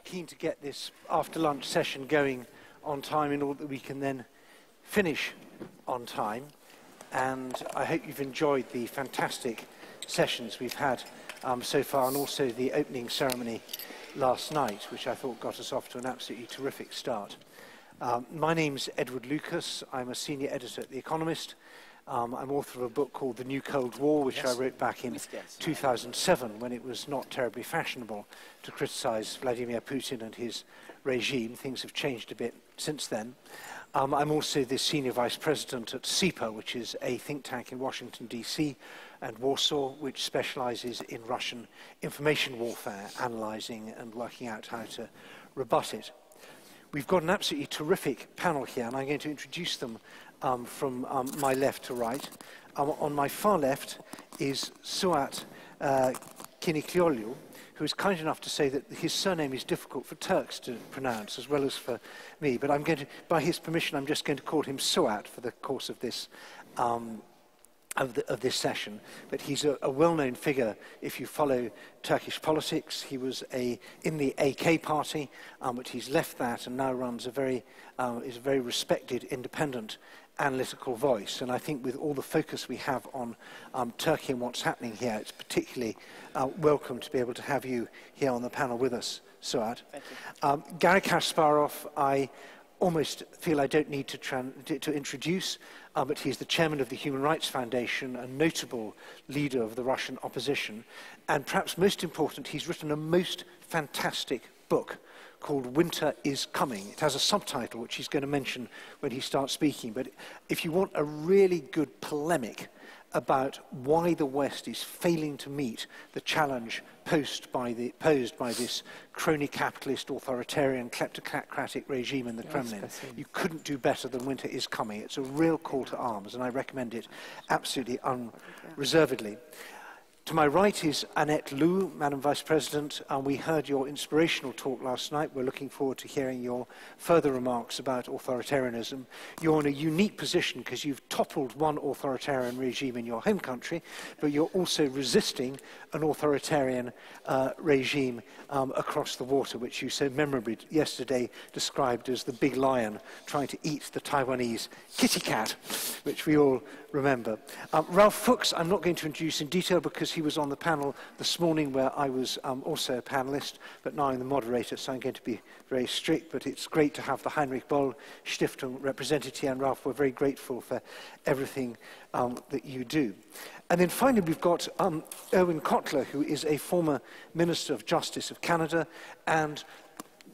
keen to get this after-lunch session going on time in order that we can then finish on time. And I hope you've enjoyed the fantastic sessions we've had so far, and also the opening ceremony last night, which I thought got us off to an absolutely terrific start. My name's Edward Lucas. I'm a senior editor at The Economist. I'm author of a book called The New Cold War, which I wrote back in 2007, when it was not terribly fashionable to criticize Vladimir Putin and his regime. Things have changed a bit since then. I'm also the senior vice president at CIPA, which is a think tank in Washington, D.C. and Warsaw, which specializes in Russian information warfare, analyzing and working out how to rebut it. We've got an absolutely terrific panel here, and I'm going to introduce them from my left to right. On my far left is Suat Kiniklioglu, who is kind enough to say that his surname is difficult for Turks to pronounce as well as for me. But I'm going to, by his permission, I'm just going to call him Suat for the course of this this session. But he's a well-known figure if you follow Turkish politics. He was in the AK party, but he's left that and now runs is a very respected independent analytical voice. And I think with all the focus we have on Turkey and what's happening here, it's particularly welcome to be able to have you here on the panel with us, Suat. Thank you. Garry Kasparov, I almost feel I don't need to introduce, but he's the chairman of the Human Rights Foundation, a notable leader of the Russian opposition. And perhaps most important, he's written a most fantastic book called Winter is Coming. It has a subtitle, which he's going to mention when he starts speaking. But if you want a really good polemic about why the West is failing to meet the challenge posed by this crony capitalist, authoritarian, kleptocratic regime in the Kremlin, you couldn't do better than Winter is Coming. It's a real call to arms, and I recommend it absolutely unreservedly. To my right is Annette Lu, Madam Vice President, and we heard your inspirational talk last night. We're looking forward to hearing your further remarks about authoritarianism. You're in a unique position because you've toppled one authoritarian regime in your home country, but you're also resisting an authoritarian regime across the water, which you so memorably yesterday described as the big lion trying to eat the Taiwanese kitty cat, which we all remember. Ralf Fücks, I'm not going to introduce in detail because he was on the panel this morning where I was also a panelist, but now I'm the moderator, so I'm going to be very strict. But it's great to have the Heinrich Böll Stiftung represented here, and Ralf, we're very grateful for everything that you do. And then finally, we've got Irwin Cotler, who is a former Minister of Justice of Canada and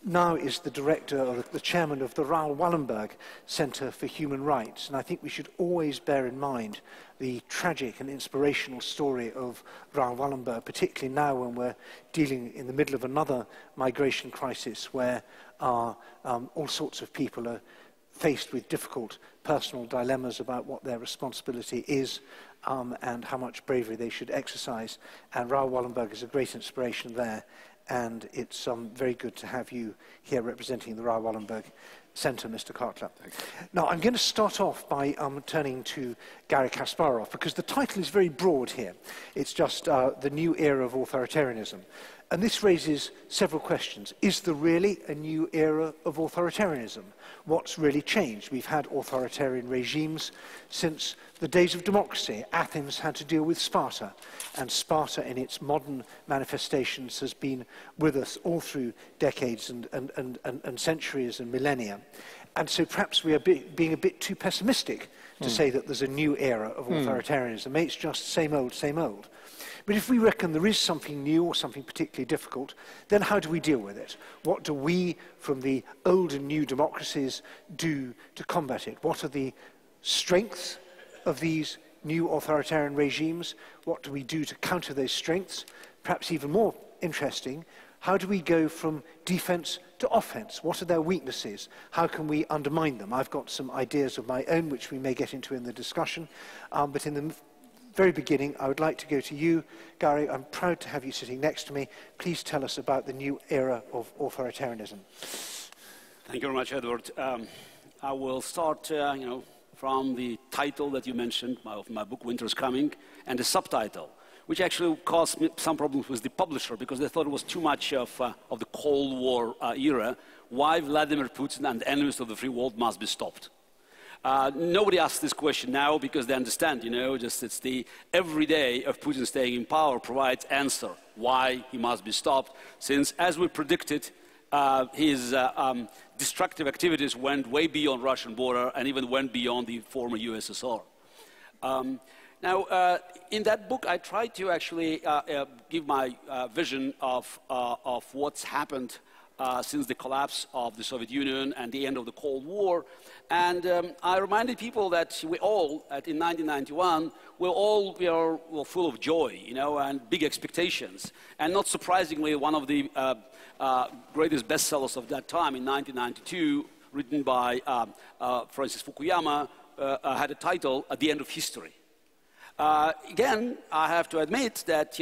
now is the director or the chairman of the Raoul Wallenberg Center for Human Rights. And I think we should always bear in mind the tragic and inspirational story of Raoul Wallenberg, particularly now when we're dealing in the middle of another migration crisis where all sorts of people are faced with difficult personal dilemmas about what their responsibility is and how much bravery they should exercise. And Raoul Wallenberg is a great inspiration there. And it's very good to have you here representing the Raoul Wallenberg Center, Mr. Cotler. Now, I'm going to start off by turning to Garry Kasparov, because the title is very broad here. It's just The New Era of Authoritarianism. And this raises several questions. Is there really a new era of authoritarianism? What's really changed? We've had authoritarian regimes since the days of democracy. Athens had to deal with Sparta, and Sparta in its modern manifestations has been with us all through decades and centuries and millennia. And so perhaps we are being a bit too pessimistic to say that there's a new era of authoritarianism. It's just same old, same old. But if we reckon there is something new or something particularly difficult, then how do we deal with it? What do we, from the old and new democracies, do to combat it? What are the strengths of these new authoritarian regimes? What do we do to counter those strengths? Perhaps even more interesting, how do we go from defense to offense? What are their weaknesses? How can we undermine them? I've got some ideas of my own, which we may get into in the discussion, but in the very beginning, I would like to go to you, Garry. I'm proud to have you sitting next to me. Please tell us about the new era of authoritarianism. Thank you very much, Edward. I will start, from the title that you mentioned of my book, Winter is Coming, and the subtitle, which actually caused me some problems with the publisher because they thought it was too much of the Cold War era. Why Vladimir Putin and the enemies of the free world must be stopped. Nobody asks this question now because they understand, just it's the every day of Putin staying in power provides answer why he must be stopped, since as we predicted, his destructive activities went way beyond Russian border and even went beyond the former USSR. Now, in that book, I tried to actually give my vision of what's happened since the collapse of the Soviet Union and the end of the Cold War. And I reminded people that we all, in 1991, we are full of joy, and big expectations. And not surprisingly, one of the greatest bestsellers of that time in 1992, written by Francis Fukuyama, had a title, At the End of History. Again, I have to admit that,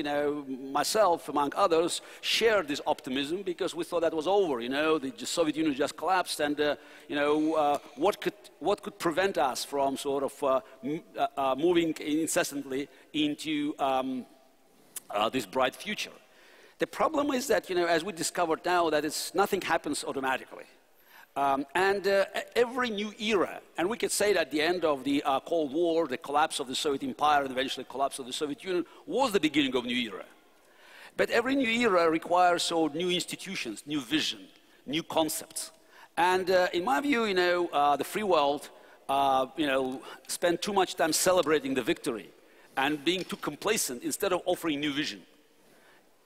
myself, among others, shared this optimism because we thought that was over, the Soviet Union just collapsed and, what could prevent us from sort of moving incessantly into this bright future. The problem is that, as we discovered now, that nothing happens automatically. Every new era, and we could say that at the end of the Cold War, the collapse of the Soviet Empire and eventually the collapse of the Soviet Union was the beginning of a new era. But every new era requires new institutions, new vision, new concepts. And in my view, the free world, spent too much time celebrating the victory and being too complacent instead of offering new vision.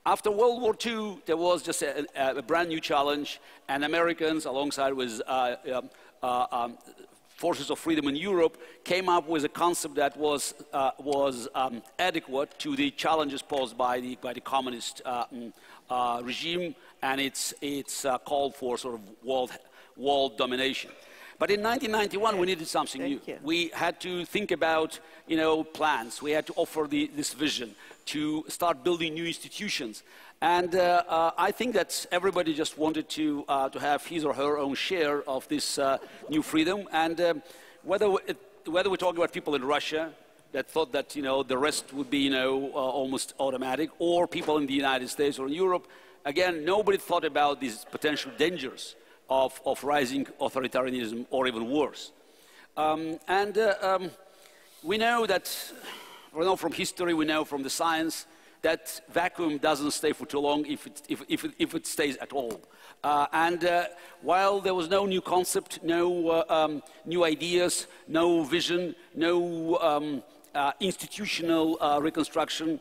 After World War II, there was just a brand new challenge, and Americans, alongside with forces of freedom in Europe, came up with a concept that was adequate to the challenges posed by the communist regime and its call for sort of world domination. But in 1991, we needed something new. We had to think about, plans. We had to offer this vision to start building new institutions. And I think that everybody just wanted to have his or her own share of this new freedom. And whether we're talking about people in Russia that thought that, the rest would be, almost automatic, or people in the United States or in Europe, again, nobody thought about these potential dangers of rising authoritarianism, or even worse. We know that, from history, we know from the science, that vacuum doesn't stay for too long if it stays at all. While there was no new concept, no new ideas, no vision, no institutional reconstruction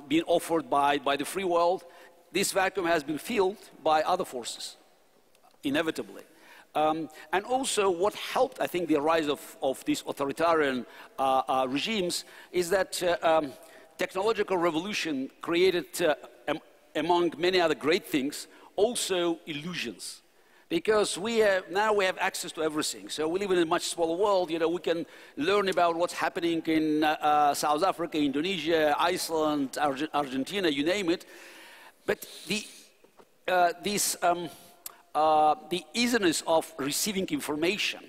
being offered by the free world, this vacuum has been filled by other forces, inevitably. And also what helped, I think, the rise of these authoritarian regimes is that technological revolution created, among many other great things, also illusions. Because now we have access to everything. So we live in a much smaller world. We can learn about what's happening in South Africa, Indonesia, Iceland, Argentina, you name it. But the easiness of receiving information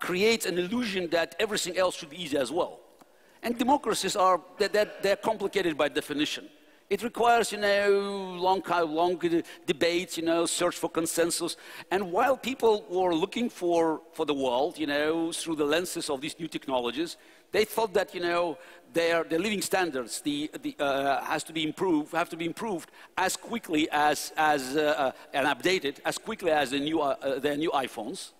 creates an illusion that everything else should be easy as well. And democracies they're complicated by definition. It requires, long debates, search for consensus. And while people were looking for the world, through the lenses of these new technologies, they thought that, their living standards have to be improved as quickly and updated as quickly as their new iPhones.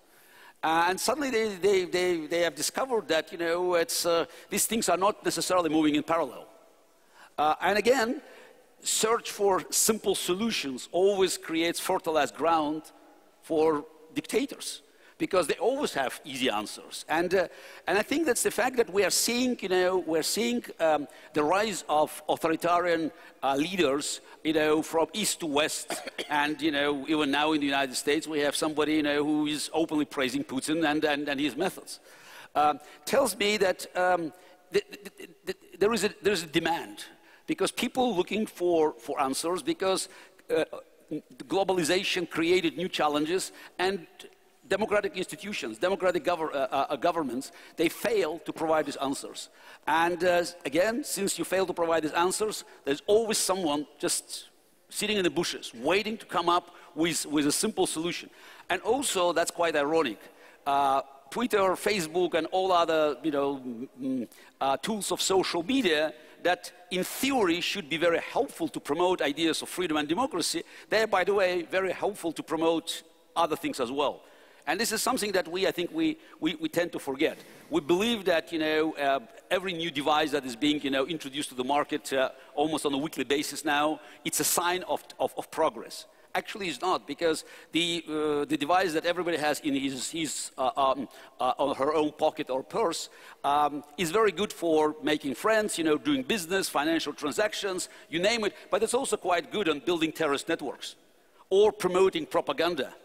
And suddenly they have discovered that, these things are not necessarily moving in parallel. And again, search for simple solutions always creates fertilized ground for dictators, because they always have easy answers. And I think that's the fact that we are seeing, the rise of authoritarian leaders, from east to west. And, even now in the United States, we have somebody, who is openly praising Putin and his methods. Tells me that there is a demand, because people looking for answers, because globalization created new challenges, and democratic institutions, democratic governments, they fail to provide these answers. And again, since you fail to provide these answers, there's always someone just sitting in the bushes, waiting to come up with a simple solution. And also, that's quite ironic. Twitter, Facebook, and all other tools of social media that in theory should be very helpful to promote ideas of freedom and democracy, they're, by the way, very helpful to promote other things as well. And this is something that I think we tend to forget. We believe that every new device that is being introduced to the market almost on a weekly basis now, it's a sign of progress. Actually, it's not, because the device that everybody has in his or her own pocket or purse is very good for making friends, doing business, financial transactions, you name it. But it's also quite good on building terrorist networks or promoting propaganda,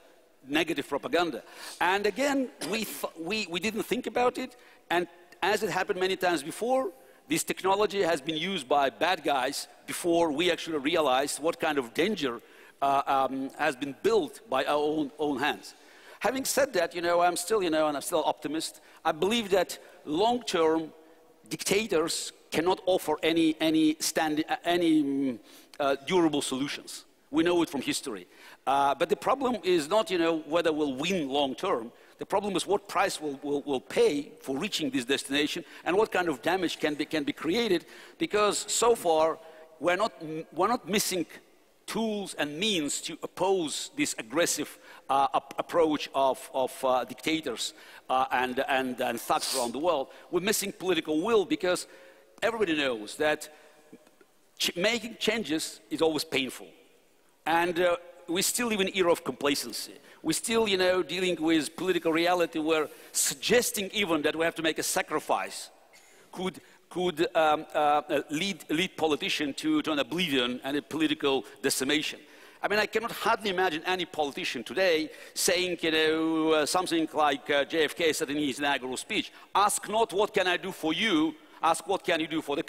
negative propaganda. And again, we didn't think about it. And as it happened many times before, this technology has been used by bad guys before we actually realized what kind of danger has been built by our own hands. Having said that, I'm still, and I'm still optimist. I believe that long-term dictators cannot offer any durable solutions. We know it from history. But the problem is not, whether we'll win long-term. The problem is what price we'll pay for reaching this destination and what kind of damage can be created, because so far we're not missing tools and means to oppose this aggressive approach of dictators and thugs around the world. We're missing political will, because everybody knows that making changes is always painful. And we still live in an era of complacency. We're still, dealing with political reality where suggesting even that we have to make a sacrifice could lead politician to an oblivion and a political decimation. I mean, I cannot hardly imagine any politician today saying, something like JFK said in his inaugural speech: "Ask not what can I do for you, ask what can you do for what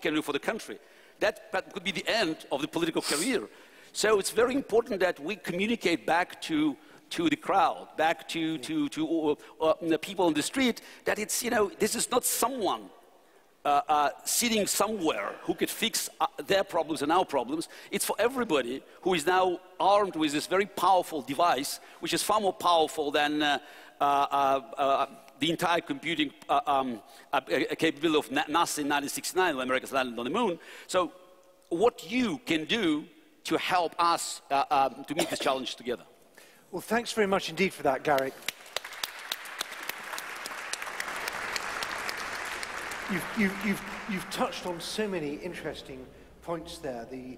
can you do for the country." That could be the end of the political career. So it's very important that we communicate back to the crowd, back to the people on the street, that it's, this is not someone sitting somewhere who could fix their problems and our problems. It's for everybody who is now armed with this very powerful device, which is far more powerful than the entire computing capability of NASA in 1969 when America landed on the moon. So what you can do to help us to meet this challenge together. Well, thanks very much indeed for that, Garry. You've touched on so many interesting points there. The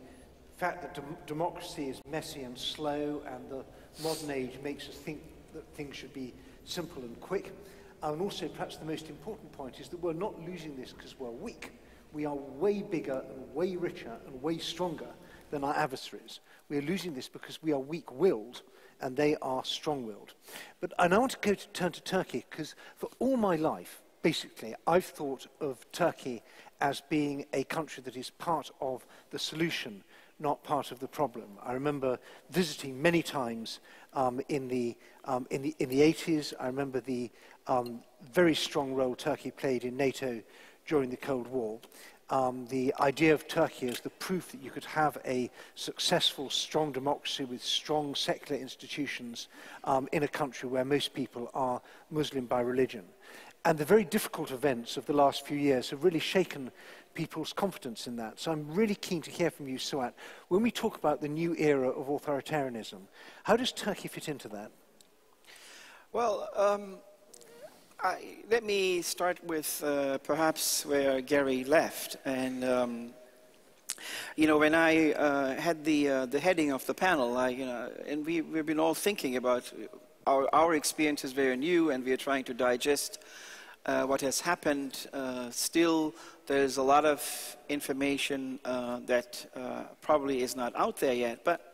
fact that democracy is messy and slow, and the modern age makes us think that things should be simple and quick. And also, perhaps the most important point is that we're not losing this because we're weak. We are way bigger and way richer and way stronger than our adversaries. We are losing this because we are weak-willed and they are strong-willed. But I now want to turn to Turkey, because for all my life, basically, I've thought of Turkey as being a country that is part of the solution, not part of the problem. I remember visiting many times in the 80s. I remember the very strong role Turkey played in NATO during the Cold War. The idea of Turkey as the proof that you could have a successful, strong democracy with strong secular institutions in a country where most people are Muslim by religion. And the very difficult events of the last few years have really shaken people's confidence in that. So I'm really keen to hear from you, Suat. When we talk about the new era of authoritarianism, how does Turkey fit into that? Well, let me start with perhaps where Garry left. And, when I had the heading of the panel, and we've been all thinking about our experience is very new, and we are trying to digest what has happened. Still, there's a lot of information that probably is not out there yet. But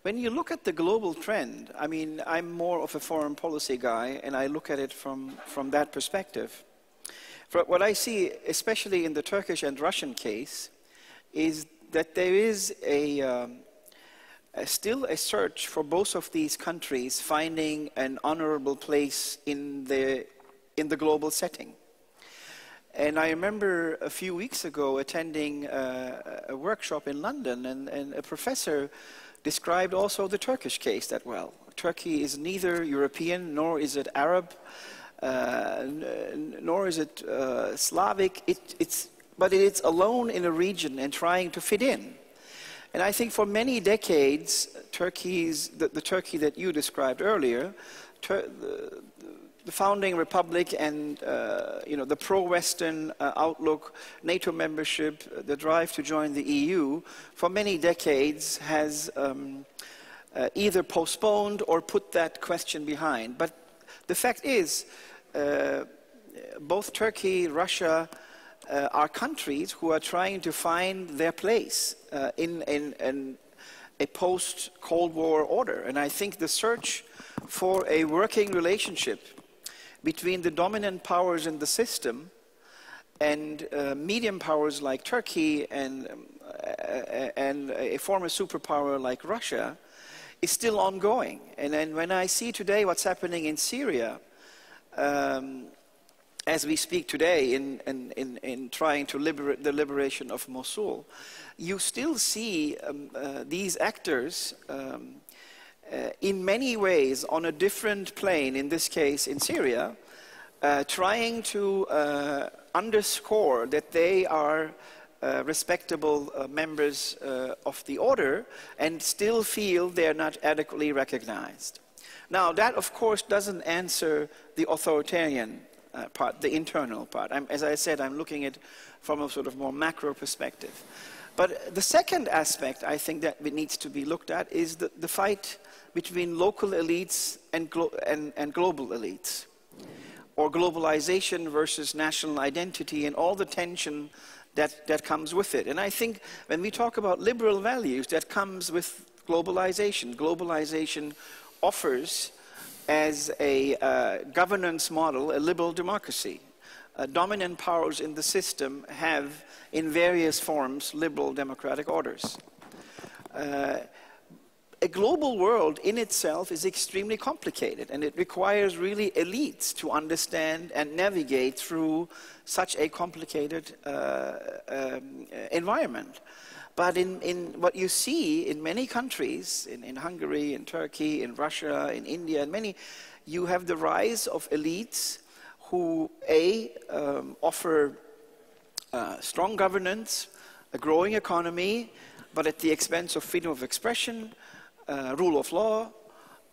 when you look at the global trend, I mean, I'm more of a foreign policy guy, and I look at it from that perspective. What I see, especially in the Turkish and Russian case, is that there is a still a search for both of these countries finding an honorable place in the global setting. And I remember a few weeks ago attending a workshop in London, and a professor described also the Turkish case that well. Turkey is neither European, nor is it Arab, nor is it Slavic, but it's alone in a region and trying to fit in. And I think for many decades, the Turkey that you described earlier, the founding republic and the pro-Western outlook, NATO membership, the drive to join the EU, for many decades has either postponed or put that question behind. But the fact is, both Turkey, Russia, are countries who are trying to find their place in a post-Cold War order. And I think the search for a working relationship between the dominant powers in the system and medium powers like Turkey and a former superpower like Russia is still ongoing. And then when I see today what's happening in Syria, as we speak today in trying to liberate the liberation of Mosul, you still see these actors in many ways on a different plane, in this case in Syria, trying to underscore that they are respectable members of the order and still feel they're not adequately recognized. Now that of course doesn't answer the authoritarian part, the internal part. As I said, I'm looking at from a sort of more macro perspective. But the second aspect I think that needs to be looked at is the fight between local elites and global elites, or globalization versus national identity and all the tension that comes with it. And I think when we talk about liberal values, that comes with globalization. Globalization offers as a governance model a liberal democracy. Dominant powers in the system have, in various forms, liberal democratic orders. A global world in itself is extremely complicated, and it requires really elites to understand and navigate through such a complicated environment. But in what you see in many countries, in Hungary, in Turkey, in Russia, in India, and many, you have the rise of elites who, offer strong governance, a growing economy, but at the expense of freedom of expression, rule of law,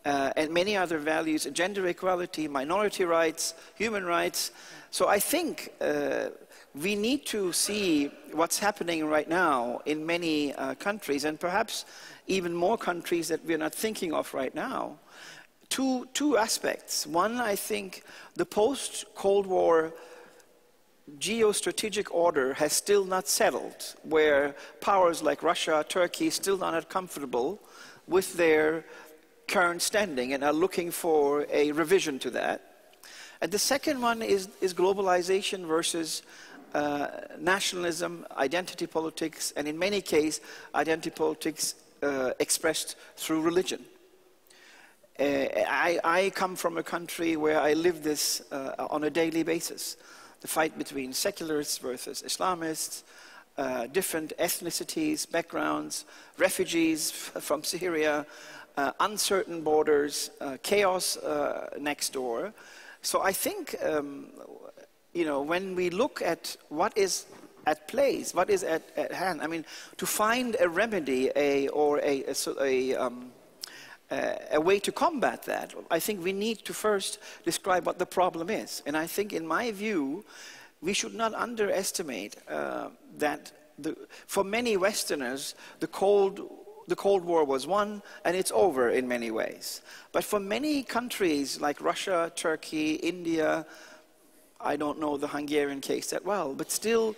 and many other values, gender equality, minority rights, human rights. So I think we need to see what's happening right now in many countries, and perhaps even more countries that we're not thinking of right now. Two aspects. One, I think the post-Cold War geostrategic order has still not settled, where powers like Russia, Turkey still not comfortable with their current standing and are looking for a revision to that. And the second one is globalization versus nationalism, identity politics, and in many cases, identity politics expressed through religion. I come from a country where I live this on a daily basis. The fight between secularists versus Islamists, different ethnicities, backgrounds, refugees from Syria, uncertain borders, chaos next door. So I think, when we look at what is at place, what is at hand, I mean, to find a remedy, a way to combat that, I think we need to first describe what the problem is. And I think, in my view, we should not underestimate that for many Westerners, the Cold War was won, and it's over in many ways. But for many countries like Russia, Turkey, India, I don't know the Hungarian case that well, but still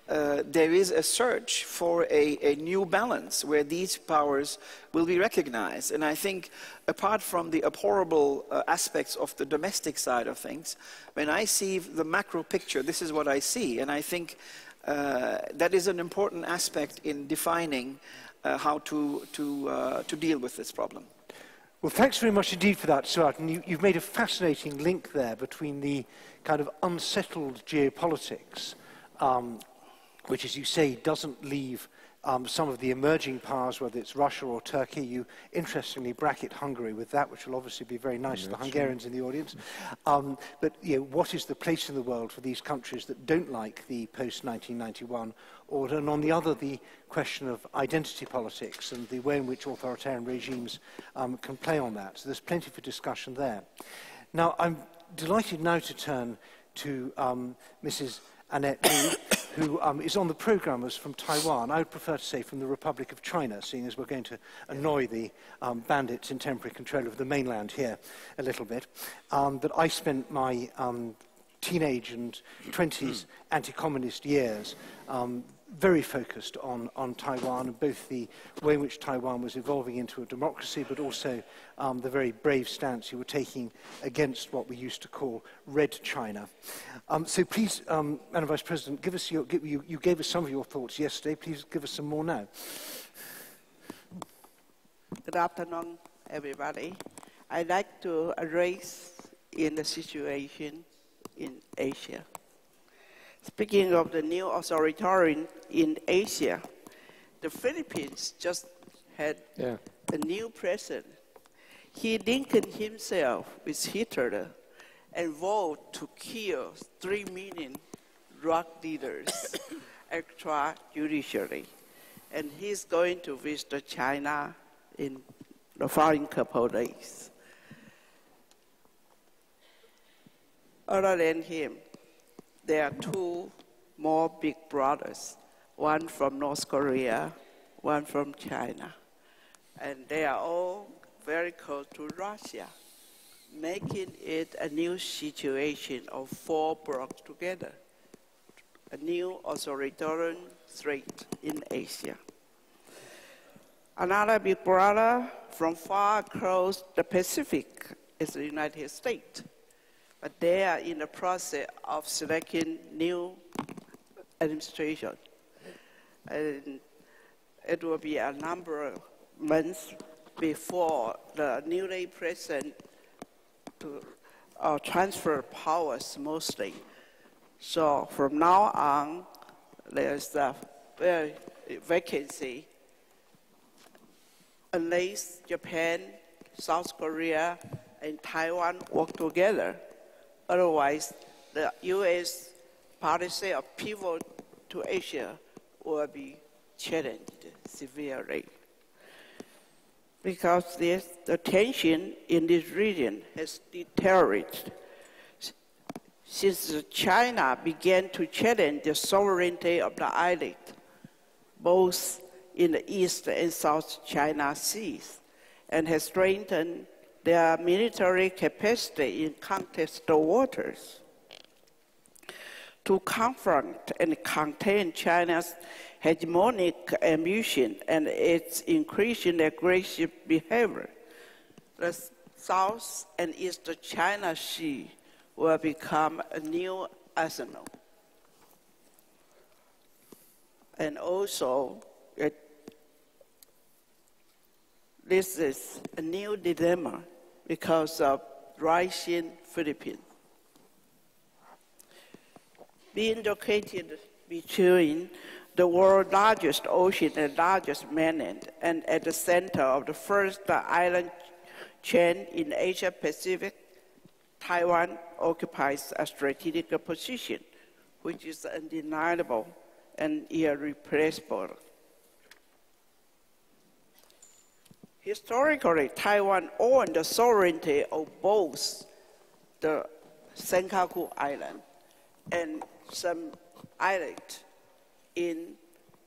there is a search for a new balance where these powers will be recognized. And I think, apart from the abhorrible aspects of the domestic side of things, when I see the macro picture, this is what I see. And I think that is an important aspect in defining how to deal with this problem. Well, thanks very much indeed for that, Suat. And you've made a fascinating link there between the kind of unsettled geopolitics, which, as you say, doesn't leave some of the emerging powers, whether it's Russia or Turkey. You interestingly bracket Hungary with that, which will obviously be very nice to the Hungarians in the audience. But what is the place in the world for these countries that don't like the post-1991 order? And on the other, the question of identity politics and the way in which authoritarian regimes can play on that. So there's plenty for discussion there. Now, I'm delighted now to turn to Mrs. Annette Lu, who is on the programme as from Taiwan. I would prefer to say from the Republic of China, seeing as we're going to annoy the bandits in temporary control of the mainland here a little bit. But I spent my teenage and 20s anti-communist years very focused on Taiwan, and both the way in which Taiwan was evolving into a democracy, but also the very brave stance you were taking against what we used to call Red China. So please, Madam Vice President, give us you gave us some of your thoughts yesterday. Please give us some more now. Good afternoon, everybody. I'd like to address in the situation in Asia. Speaking of the new authoritarian in Asia, the Philippines just had a new president. He linked himself with Hitler and vowed to kill 3 million drug dealers extrajudicially. And he's going to visit China in the following couple of days. Other than him, there are 2 more big brothers, one from North Korea, one from China. And they are all very close to Russia, making it a new situation of 4 blocs together, a new authoritarian threat in Asia. Another big brother from far across the Pacific is the United States. But they are in the process of selecting new administration. And it will be a number of months before the newly president to transfer power smoothly. So from now on, there's a vacancy unless Japan, South Korea, and Taiwan work together. Otherwise, the U.S. policy of pivot to Asia will be challenged severely. Because the tension in this region has deteriorated since China began to challenge the sovereignty of the island, both in the East and South China Seas, and has strengthened their military capacity in contested waters. To confront and contain China's hegemonic ambition and its increasing aggressive behavior, the South and East China Sea will become a new arsenal. And also, this is a new dilemma because of rising Philippines. Being located between the world's largest ocean and largest mainland, and at the center of the first island chain in Asia Pacific, Taiwan occupies a strategic position, which is undeniable and irreplaceable. Historically, Taiwan owned the sovereignty of both the Senkaku Island and some islands in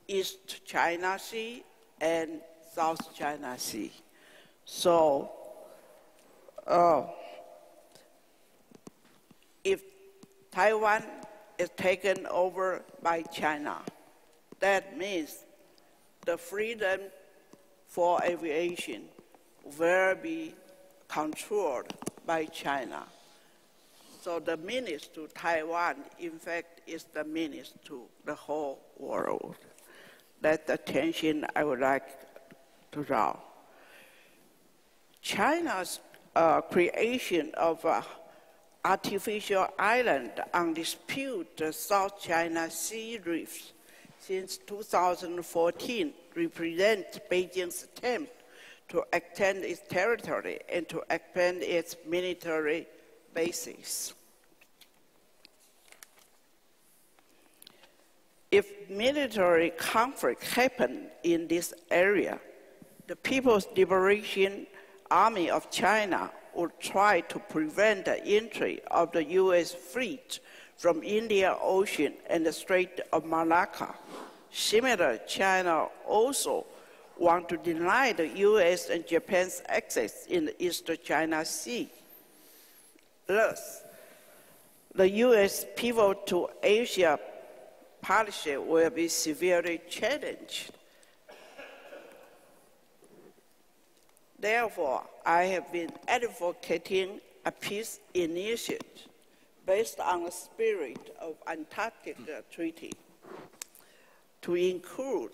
East China Sea and South China Sea. So, if Taiwan is taken over by China, that means the freedom for aviation will be controlled by China. So the menace to Taiwan, in fact, is the menace to the whole world. That's the attention I would like to draw. China's creation of an artificial island on disputed South China Sea reefs since 2014 represents Beijing's attempt to extend its territory and to expand its military bases. If military conflict happened in this area, the People's Liberation Army of China would try to prevent the entry of the U.S. fleet from Indian Ocean and the Strait of Malacca. Similarly, China also wants to deny the U.S. and Japan's access in the East China Sea. Thus, the U.S. pivot to Asia policy will be severely challenged. Therefore, I have been advocating a peace initiative based on the spirit of Antarctic Treaty to include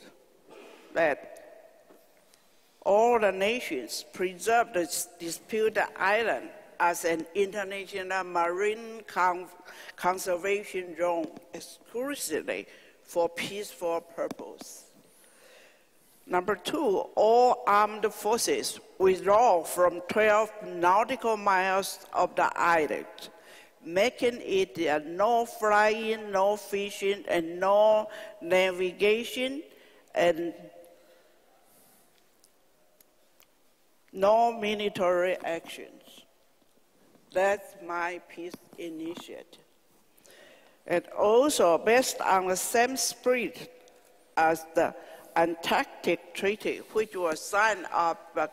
that all the nations preserve the disputed island as an international marine conservation zone exclusively for peaceful purpose. Number two, all armed forces withdraw from 12 nautical miles of the island, making it no flying, no fishing, and no navigation, and no military actions. That's my peace initiative. And also based on the same spirit as the Antarctic Treaty, which was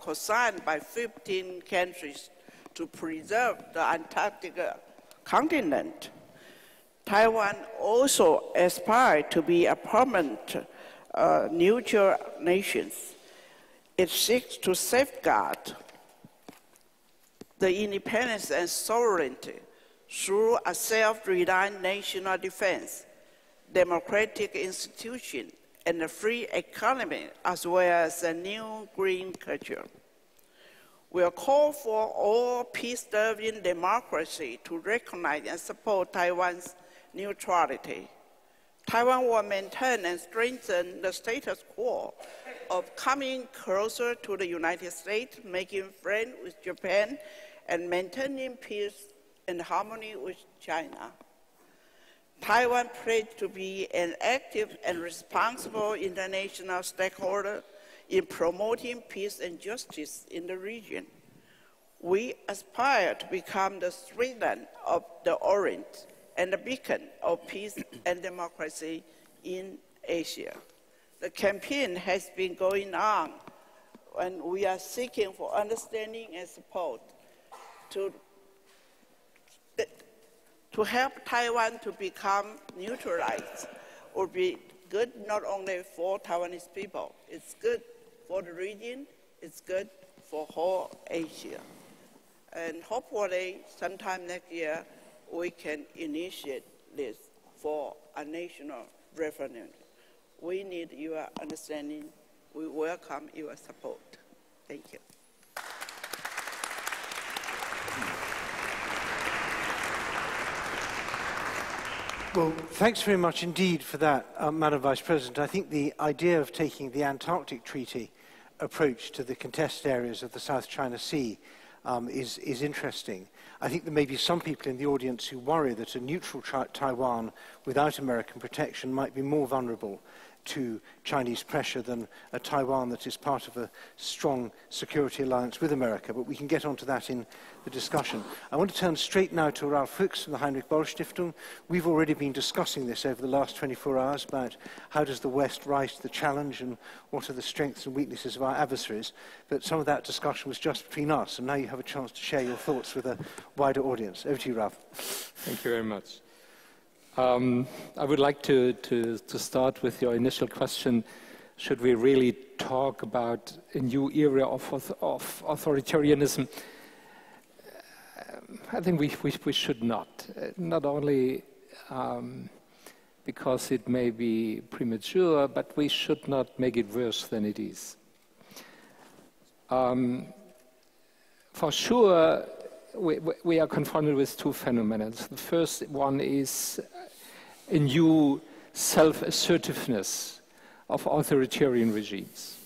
co-signed by 15 countries to preserve the Antarctic continent. Taiwan also aspired to be a permanent neutral nation. It seeks to safeguard the independence and sovereignty through a self-reliant national defense, democratic institution, and a free economy, as well as a new green culture. We call for all peace-loving democracy to recognize and support Taiwan's neutrality. Taiwan will maintain and strengthen the status quo of coming closer to the United States, making friends with Japan, and maintaining peace and harmony with China. Taiwan pledged to be an active and responsible international stakeholder in promoting peace and justice in the region. We aspire to become the Switzerland of the Orient and the beacon of peace and democracy in Asia. The campaign has been going on, and we are seeking for understanding and support to help Taiwan to become neutralized would be good not only for Taiwanese people, it's good for the region, it's good for whole Asia. And hopefully sometime next year we can initiate this for a national referendum. We need your understanding. We welcome your support. Thank you. Well, thanks very much indeed for that, Madam Vice President. I think the idea of taking the Antarctic Treaty approach to the contested areas of the South China Sea is interesting. I think there may be some people in the audience who worry that a neutral Taiwan without American protection might be more vulnerable to Chinese pressure than a Taiwan that is part of a strong security alliance with America, but we can get onto that in the discussion. I want to turn straight now to Ralf Fücks from the Heinrich Böll Stiftung. We've already been discussing this over the last 24 hours about how does the West rise to the challenge and what are the strengths and weaknesses of our adversaries, but some of that discussion was just between us, and now you have a chance to share your thoughts with a wider audience. Over to you, Ralf. Thank you very much. I would like to start with your initial question. Should we really talk about a new era of authoritarianism? I think we should not. Not only because it may be premature, but we should not make it worse than it is. For sure, we are confronted with two phenomena. The first one is a new self-assertiveness of authoritarian regimes.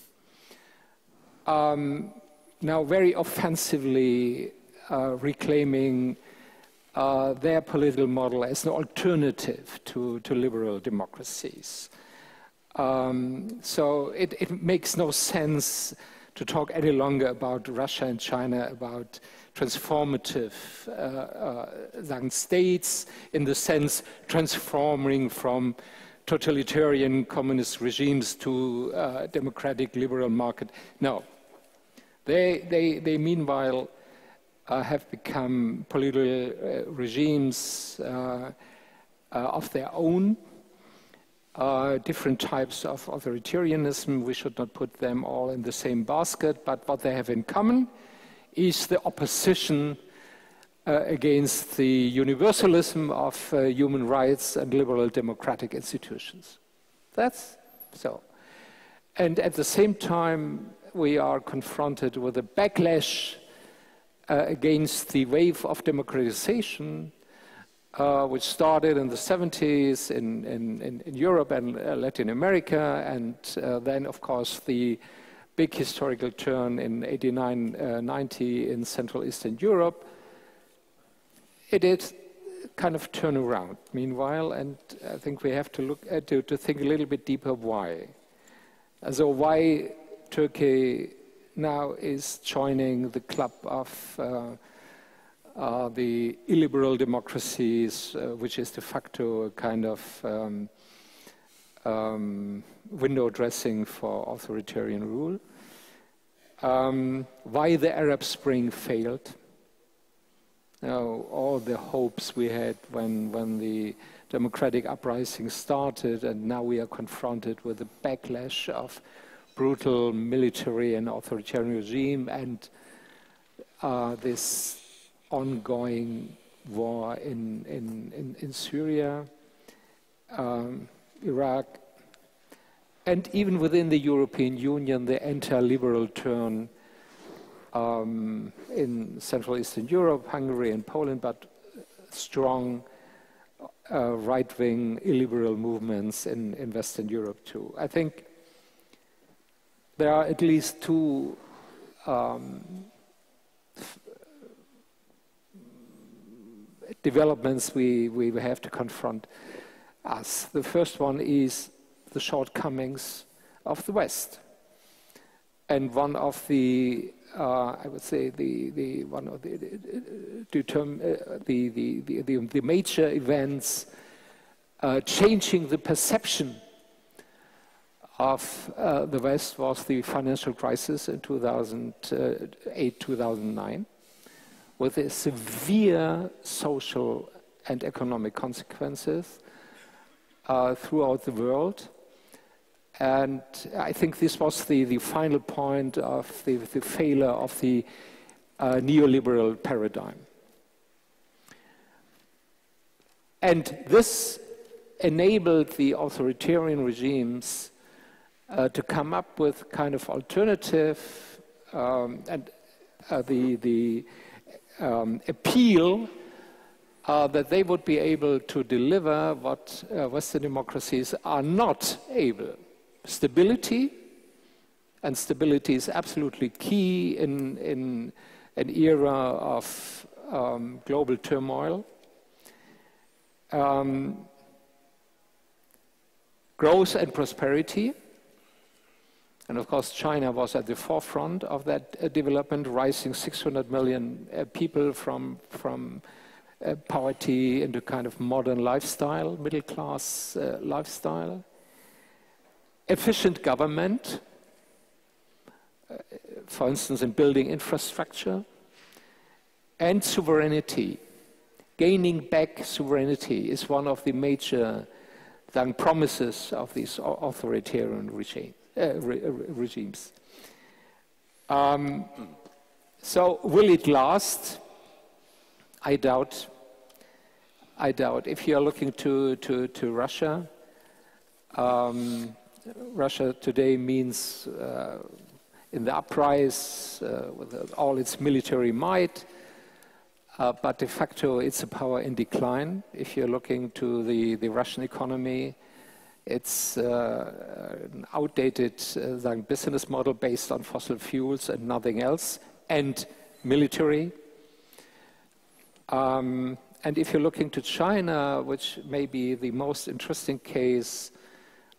Now very offensively reclaiming their political model as an alternative to liberal democracies. So it makes no sense to talk any longer about Russia and China, about transformative states, in the sense transforming from totalitarian communist regimes to democratic liberal market. No. They meanwhile have become political regimes of their own, different types of authoritarianism. We should not put them all in the same basket, but what they have in common is the opposition against the universalism of human rights and liberal democratic institutions. That's so. And at the same time, we are confronted with a backlash against the wave of democratization, which started in the 70s in Europe and Latin America, and then, of course, the big historical turn in 89, 90 in Central Eastern Europe. It did kind of turn around, meanwhile, and I think we have to look at to think a little bit deeper why. So why Turkey now is joining the club of the illiberal democracies, which is de facto a kind of window dressing for authoritarian rule. Why the Arab Spring failed. Now, all the hopes we had when the democratic uprising started, and now we are confronted with a backlash of brutal military and authoritarian regime, and this ongoing war in Syria, Iraq, and even within the European Union, the anti-liberal turn in Central Eastern Europe, Hungary and Poland, but strong right-wing illiberal movements in Western Europe too. I think there are at least two developments we have to confront us. The first one is the shortcomings of the West, and one of the I would say one of the major events changing the perception of the West was the financial crisis in 2008-2009, with a severe social and economic consequences throughout the world. And I think this was the final point of the failure of the neoliberal paradigm. And this enabled the authoritarian regimes to come up with kind of alternative and the appeal that they would be able to deliver what Western democracies are not able. Stability, and stability is absolutely key in an era of global turmoil. Growth and prosperity, and of course China was at the forefront of that development, rising 600 million people from poverty into kind of modern lifestyle, middle class lifestyle. Efficient government, for instance, in building infrastructure, and sovereignty. Gaining back sovereignty is one of the major promises of these authoritarian regimes. So will it last? I doubt. I doubt. If you are looking to Russia, Russia today means in the uprise with all its military might, but de facto it's a power in decline. If you're looking to the Russian economy, it's an outdated business model based on fossil fuels and nothing else, and military. And if you're looking to China, which may be the most interesting case,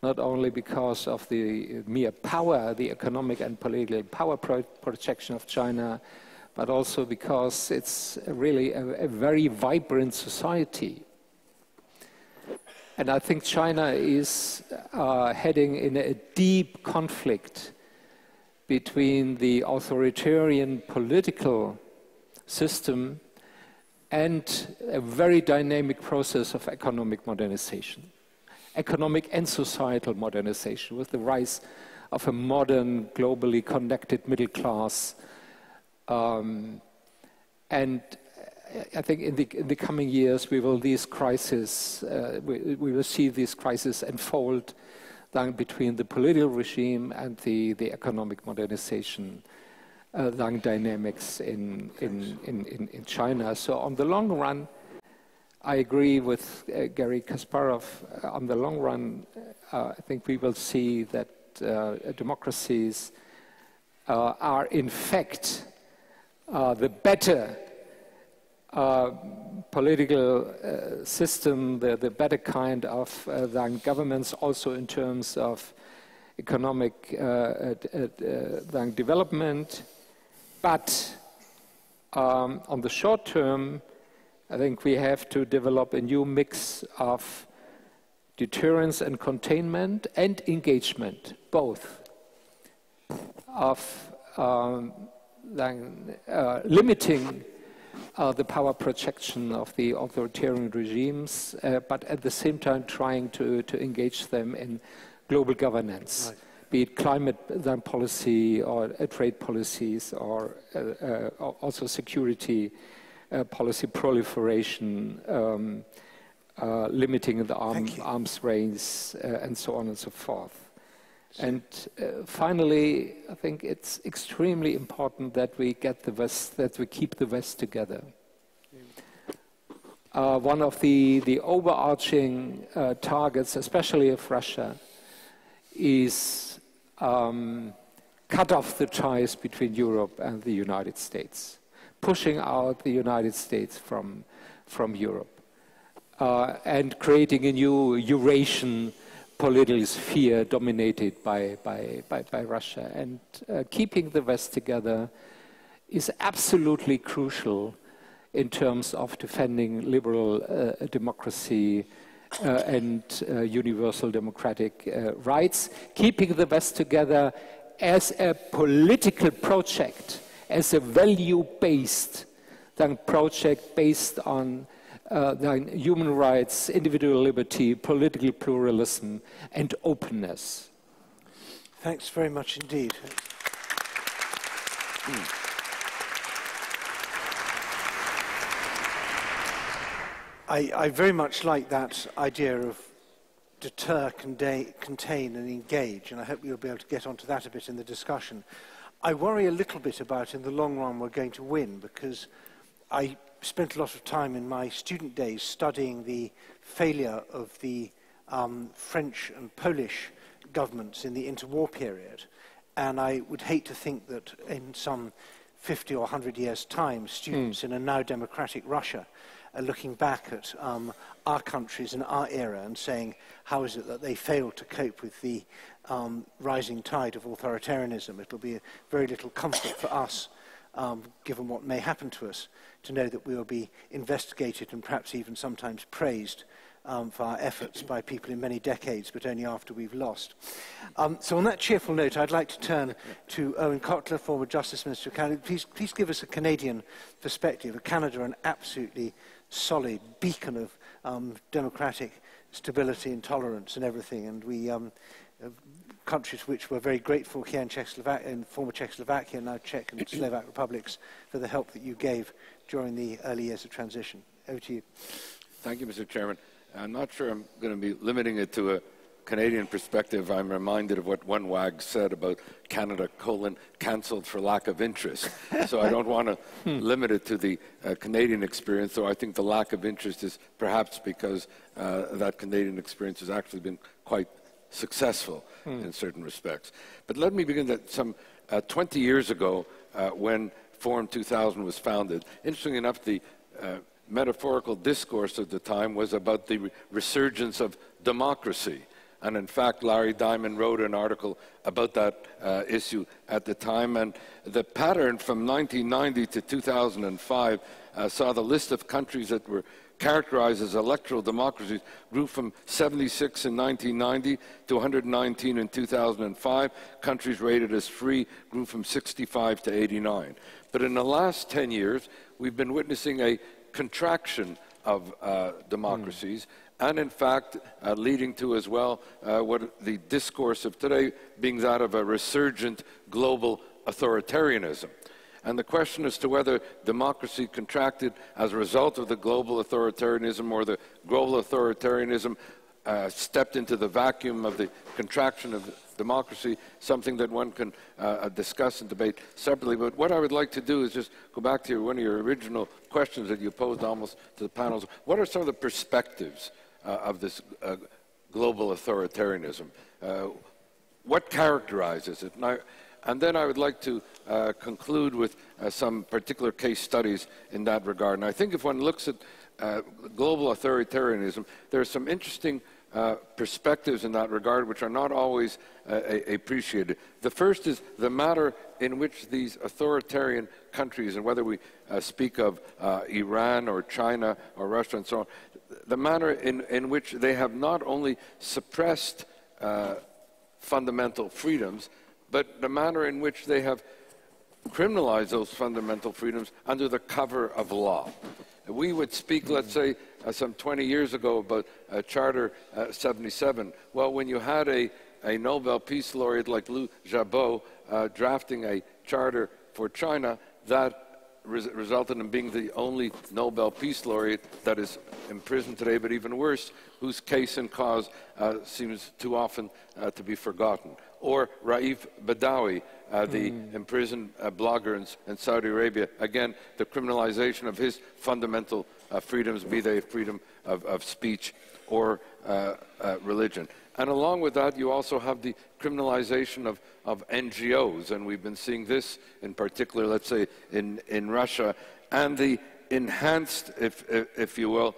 not only because of the mere power, the economic and political power projection of China, but also because it's really a very vibrant society. And I think China is heading in a deep conflict between the authoritarian political system and a very dynamic process of economic modernization, economic and societal modernization, with the rise of a modern, globally connected middle class. And I think in the coming years we will these crises, we will see these crises unfold between the political regime and the economic modernization dynamics in China. So on the long run, I agree with Garry Kasparov. On the long run, I think we will see that democracies are in fact the better political system, the better kind of governments, also in terms of economic development. But on the short term, I think we have to develop a new mix of deterrence and containment and engagement, both, of limiting the power projection of the authoritarian regimes, but at the same time trying to engage them in global governance. Right. Be it climate policy or trade policies or also security policy proliferation, limiting the arms race, and so on and so forth. And finally, I think it's extremely important that we get the West, that we keep the West together. One of the overarching targets, especially of Russia, is cut off the ties between Europe and the United States, pushing out the United States from Europe, and creating a new Eurasian political sphere dominated by Russia. And keeping the West together is absolutely crucial in terms of defending liberal democracy and universal democratic rights. Keeping the West together as a political project, as a value-based project based on human rights, individual liberty, political pluralism, and openness. Thanks very much indeed. I very much like that idea of deter, contain, and engage, and I hope you'll be able to get onto that a bit in the discussion. I worry a little bit about in the long run we're going to win, because I spent a lot of time in my student days studying the failure of the French and Polish governments in the interwar period, and I would hate to think that in some 50 or 100 years' time, students in a now democratic Russia are looking back at our countries and our era and saying, how is it that they failed to cope with the rising tide of authoritarianism? It'll be a very little comfort for us, given what may happen to us, to know that we will be investigated and perhaps even sometimes praised for our efforts by people in many decades, but only after we've lost. So on that cheerful note, I'd like to turn to Irwin Cotler, former Justice Minister of Canada. Please give us a Canadian perspective. Canada, an absolutely solid beacon of democratic stability and tolerance and everything, and we countries which we're very grateful here in Czechoslovakia, in former Czechoslovakia, now Czech and Slovak republics, for the help that you gave during the early years of transition. Over to you. Thank you, Mr. Chairman. I'm not sure I'm going to be limiting it to a Canadian perspective. I'm reminded of what one wag said about Canada, cancelled for lack of interest. So I don't want to limit it to the Canadian experience, though I think the lack of interest is perhaps because that Canadian experience has actually been quite successful in certain respects. But let me begin that some 20 years ago, when Forum 2000 was founded, interestingly enough, the metaphorical discourse at the time was about the resurgence of democracy. And in fact, Larry Diamond wrote an article about that issue at the time. And the pattern from 1990 to 2005 saw the list of countries that were characterized as electoral democracies grew from 76 in 1990 to 119 in 2005. Countries rated as free grew from 65 to 89. But in the last 10 years, we've been witnessing a contraction of democracies, and in fact leading to as well what the discourse of today being that of a resurgent global authoritarianism. And the question as to whether democracy contracted as a result of the global authoritarianism or the global authoritarianism stepped into the vacuum of the contraction of democracy, something that one can discuss and debate separately. But what I would like to do is just go back to one of your original questions that you posed almost to the panels. What are some of the perspectives of this global authoritarianism? What characterizes it? And then I would like to conclude with some particular case studies in that regard. And I think if one looks at global authoritarianism, there are some interesting perspectives in that regard which are not always appreciated. The first is the manner in which these authoritarian countries, and whether we speak of Iran or China or Russia and so on, the manner in which they have not only suppressed fundamental freedoms, but the manner in which they have criminalized those fundamental freedoms under the cover of law. We would speak, let's say, some 20 years ago about Charter 77. Well, when you had a Nobel Peace Laureate like Liu Xiaobo drafting a charter for China, that resulted in being the only Nobel Peace Laureate that is imprisoned today, but even worse, whose case and cause seems too often to be forgotten. Or Raif Badawi, the imprisoned blogger in Saudi Arabia. Again, the criminalization of his fundamental freedoms, be they freedom of speech or religion. And along with that, you also have the criminalization of NGOs, and we've been seeing this in particular, let's say, in Russia, and the enhanced, if you will,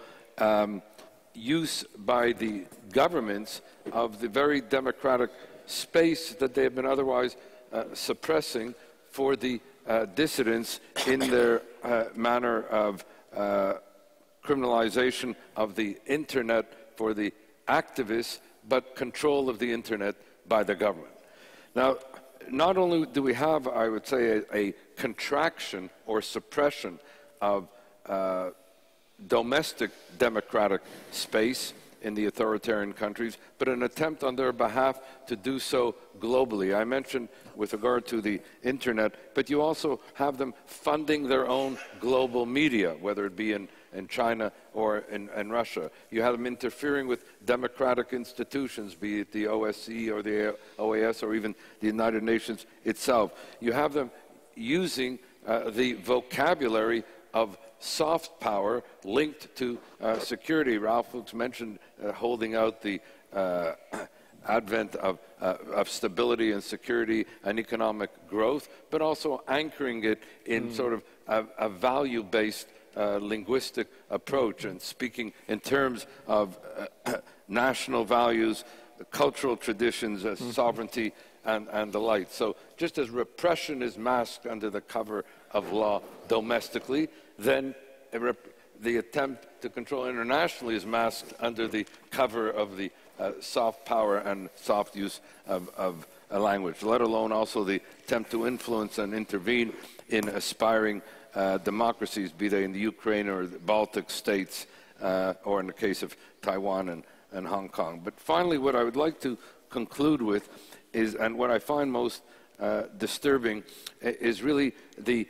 use by the governments of the very democratic space that they have been otherwise suppressing for the dissidents in their manner of criminalization of the internet for the activists, but control of the internet by the government. Now, not only do we have, I would say, a contraction or suppression of domestic democratic space in the authoritarian countries, but an attempt on their behalf to do so globally. I mentioned with regard to the internet, but you also have them funding their own global media, whether it be in China or in Russia. You have them interfering with democratic institutions, be it the OSCE or the OAS or even the United Nations itself. You have them using the vocabulary of soft power linked to security. Ralf Fücks mentioned holding out the advent of stability and security and economic growth, but also anchoring it in sort of a value-based linguistic approach and speaking in terms of national values, cultural traditions, sovereignty, and the like. So just as repression is masked under the cover of law domestically, then the attempt to control internationally is masked under the cover of the soft power and soft use of a language, let alone also the attempt to influence and intervene in aspiring democracies, be they in the Ukraine or the Baltic states, or in the case of Taiwan and Hong Kong. But finally, what I would like to conclude with is, and what I find most disturbing, is really the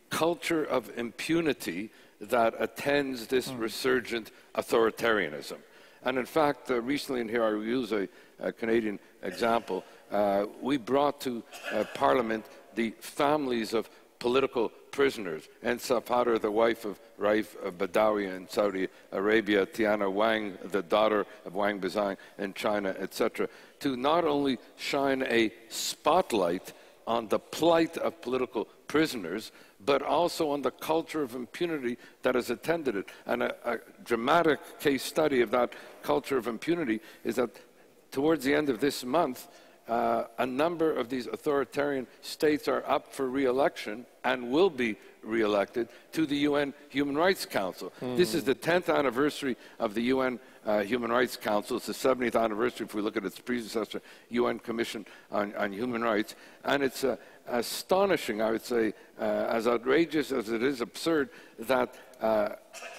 culture of impunity that attends this resurgent authoritarianism. And in fact, recently, and here I will use a Canadian example, we brought to Parliament the families of political prisoners. Ensa Padar, the wife of Raif Badawi in Saudi Arabia, Tiana Wang, the daughter of Wang Bizang in China, etc., to not only shine a spotlight on the plight of political prisoners, but also on the culture of impunity that has attended it. And a dramatic case study of that culture of impunity is that towards the end of this month, a number of these authoritarian states are up for re-election and will be re-elected to the UN Human Rights Council. This is the 10th anniversary of the UN Human Rights Council. It's the 70th anniversary if we look at its predecessor, UN Commission on Human Rights. And it's astonishing, I would say, as outrageous as it is absurd, that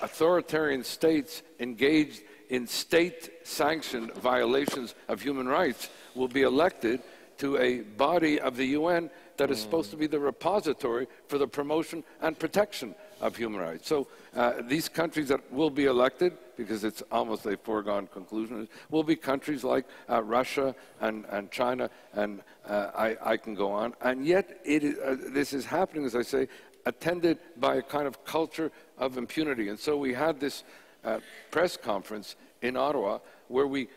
authoritarian states engaged in state-sanctioned violations of human rights will be elected to a body of the UN that is supposed to be the repository for the promotion and protection of human rights. So these countries that will be elected, because it's almost a foregone conclusion, will be countries like Russia and China, and I can go on. And yet this is happening, as I say, attended by a kind of culture of impunity. And so we had this press conference in Ottawa where we,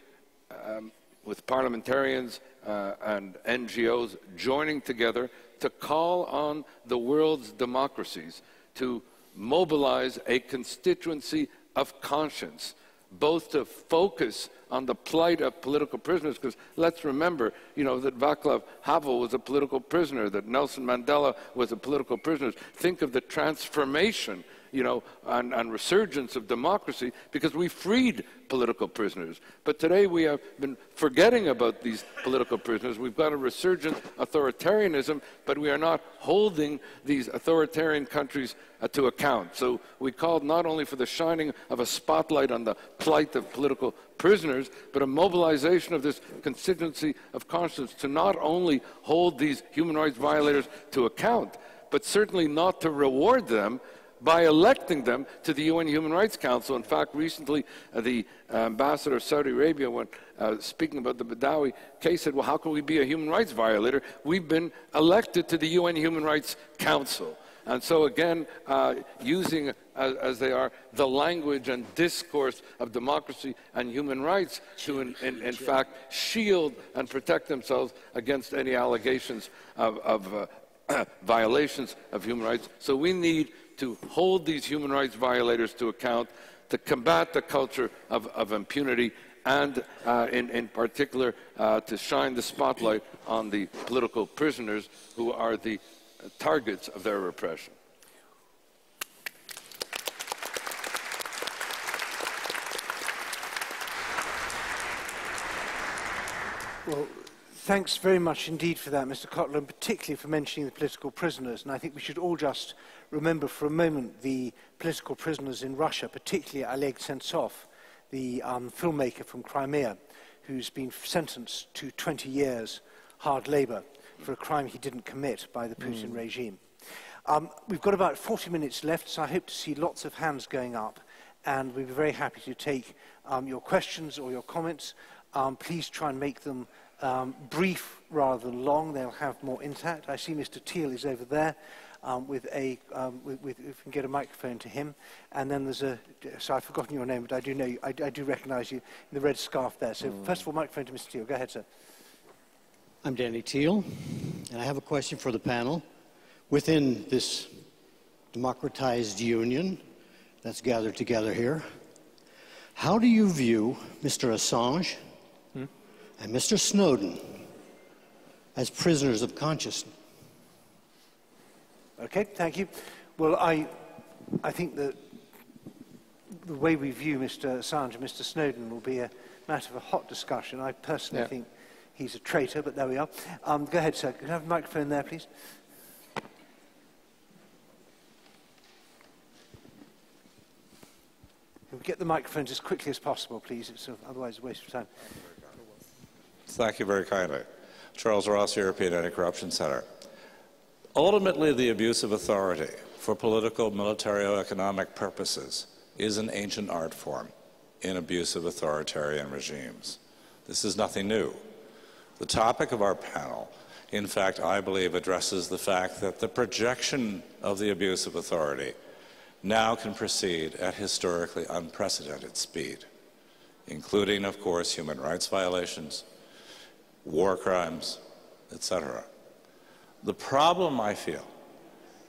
with parliamentarians and NGOs joining together to call on the world's democracies to mobilize a constituency of conscience, both to focus on the plight of political prisoners, because let's remember, that Václav Havel was a political prisoner, that Nelson Mandela was a political prisoner. Think of the transformation, and resurgence of democracy, because we freed political prisoners. But today we have been forgetting about these political prisoners. We've got a resurgent authoritarianism, but we are not holding these authoritarian countries to account. So we called not only for the shining of a spotlight on the plight of political prisoners, but a mobilization of this constituency of conscience to not only hold these human rights violators to account, but certainly not to reward them by electing them to the UN Human Rights Council. In fact, recently the ambassador of Saudi Arabia, when speaking about the Badawi case, said, well, how can we be a human rights violator? We've been elected to the UN Human Rights Council. And so again, using, as they are, the language and discourse of democracy and human rights to, in fact, shield and protect themselves against any allegations of violations of human rights. So we need to hold these human rights violators to account, to combat the culture of impunity, and in particular to shine the spotlight on the political prisoners who are the targets of their repression. Well, thanks very much indeed for that, Mr. Cotler, and particularly for mentioning the political prisoners. And I think we should all just remember for a moment the political prisoners in Russia, particularly Oleg Sentsov, the filmmaker from Crimea, who's been sentenced to 20 years hard labor for a crime he didn't commit by the Putin regime. We've got about 40 minutes left, so I hope to see lots of hands going up, and we'd be very happy to take your questions or your comments. Please try and make them brief rather than long. They'll have more impact. I see Mr. Teal is over there if we can get a microphone to him. And then there's so I've forgotten your name, but I do know you, I do recognize you in the red scarf there. So first of all, microphone to Mr. Teal. Go ahead, sir. I'm Danny Teal, and I have a question for the panel. Within this democratized union that's gathered together here, how do you view Mr. Assange and Mr. Snowden as prisoners of conscience? Okay, thank you. Well, I think that the way we view Mr. Assange and Mr. Snowden will be a matter of a hot discussion. I personally think he's a traitor, but there we are. Go ahead, sir. Can I have a microphone there, please? Can we get the microphones as quickly as possible, please? It's otherwise a waste of time. Thank you very kindly. Charles Ross, European Anti-Corruption Center. Ultimately, the abuse of authority for political, military, or economic purposes is an ancient art form in abusive authoritarian regimes. This is nothing new. The topic of our panel, in fact, I believe addresses the fact that the projection of the abuse of authority now can proceed at historically unprecedented speed, including, of course, human rights violations, war crimes, etc. The problem, I feel,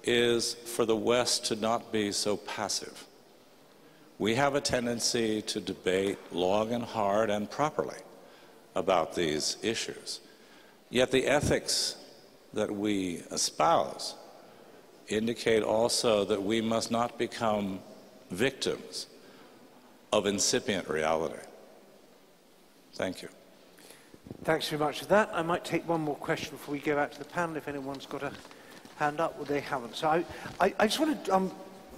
is for the West to not be so passive. We have a tendency to debate long and hard and properly about these issues. Yet the ethics that we espouse indicate also that we must not become victims of incipient reality. Thank you. Thanks very much for that. I might take one more question before we go out to the panel, if anyone's got a hand up. Well, they haven't. So I just want to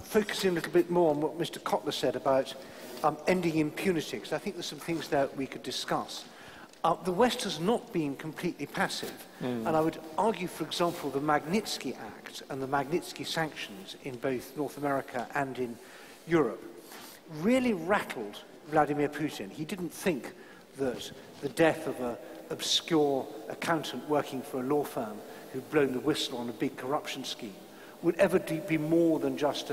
focus in a little bit more on what Mr. Cotler said about ending impunity, because I think there's some things that we could discuss. The West has not been completely passive, and I would argue, for example, the Magnitsky Act and the Magnitsky sanctions in both North America and in Europe really rattled Vladimir Putin. He didn't think that the death of an obscure accountant working for a law firm who'd blown the whistle on a big corruption scheme would ever be more than just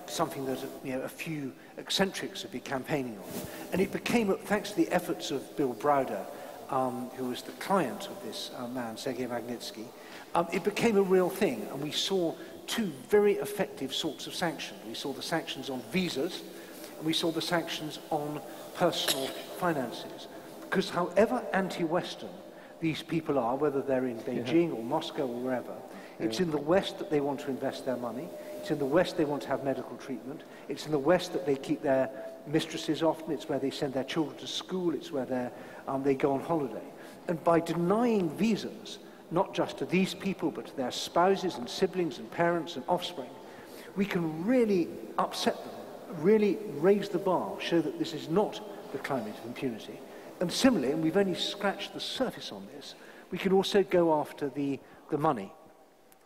something that a few eccentrics would be campaigning on. And it became, thanks to the efforts of Bill Browder, who was the client of this man, Sergei Magnitsky, it became a real thing. And we saw two very effective sorts of sanctions. We saw the sanctions on visas, and we saw the sanctions on personal finances. Because however anti-Western these people are, whether they're in Beijing or Moscow or wherever, it's in the West that they want to invest their money. It's in the West they want to have medical treatment. It's in the West that they keep their mistresses often. It's where they send their children to school. It's where they go on holiday. And by denying visas, not just to these people, but to their spouses and siblings and parents and offspring, we can really upset them, really raise the bar, show that this is not the climate of impunity. And similarly, and we've only scratched the surface on this, we can also go after the money.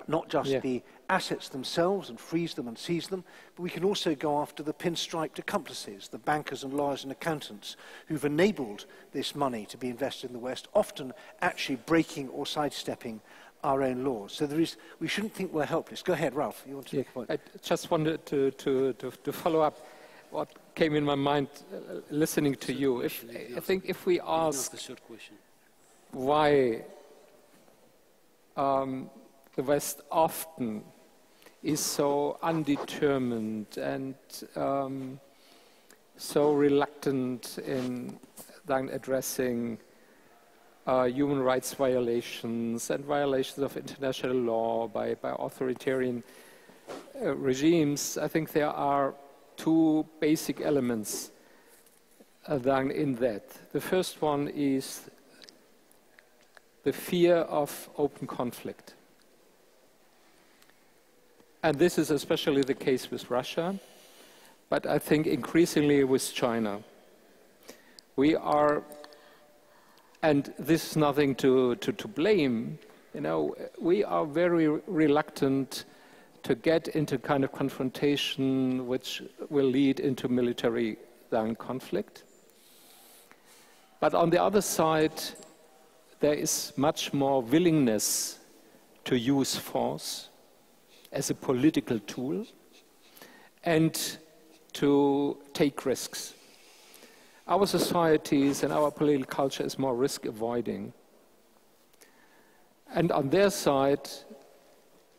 Not just the assets themselves and freeze them and seize them, but we can also go after the pinstriped accomplices, the bankers and lawyers and accountants who've enabled this money to be invested in the West, often actually breaking or sidestepping our own laws. So we shouldn't think we're helpless. Go ahead, Ralf. You want to make a point? I just wanted to follow up what came in my mind listening to you. I think if we ask why the West often is so undetermined and so reluctant in addressing human rights violations and violations of international law by authoritarian regimes, I think there are two basic elements in that. The first one is the fear of open conflict. And this is especially the case with Russia, but I think increasingly with China. We are, and this is nothing to blame, we are very reluctant to get into kind of confrontation which will lead into military conflict. But on the other side, there is much more willingness to use force as a political tool and to take risks. Our societies and our political culture is more risk-avoiding. And on their side,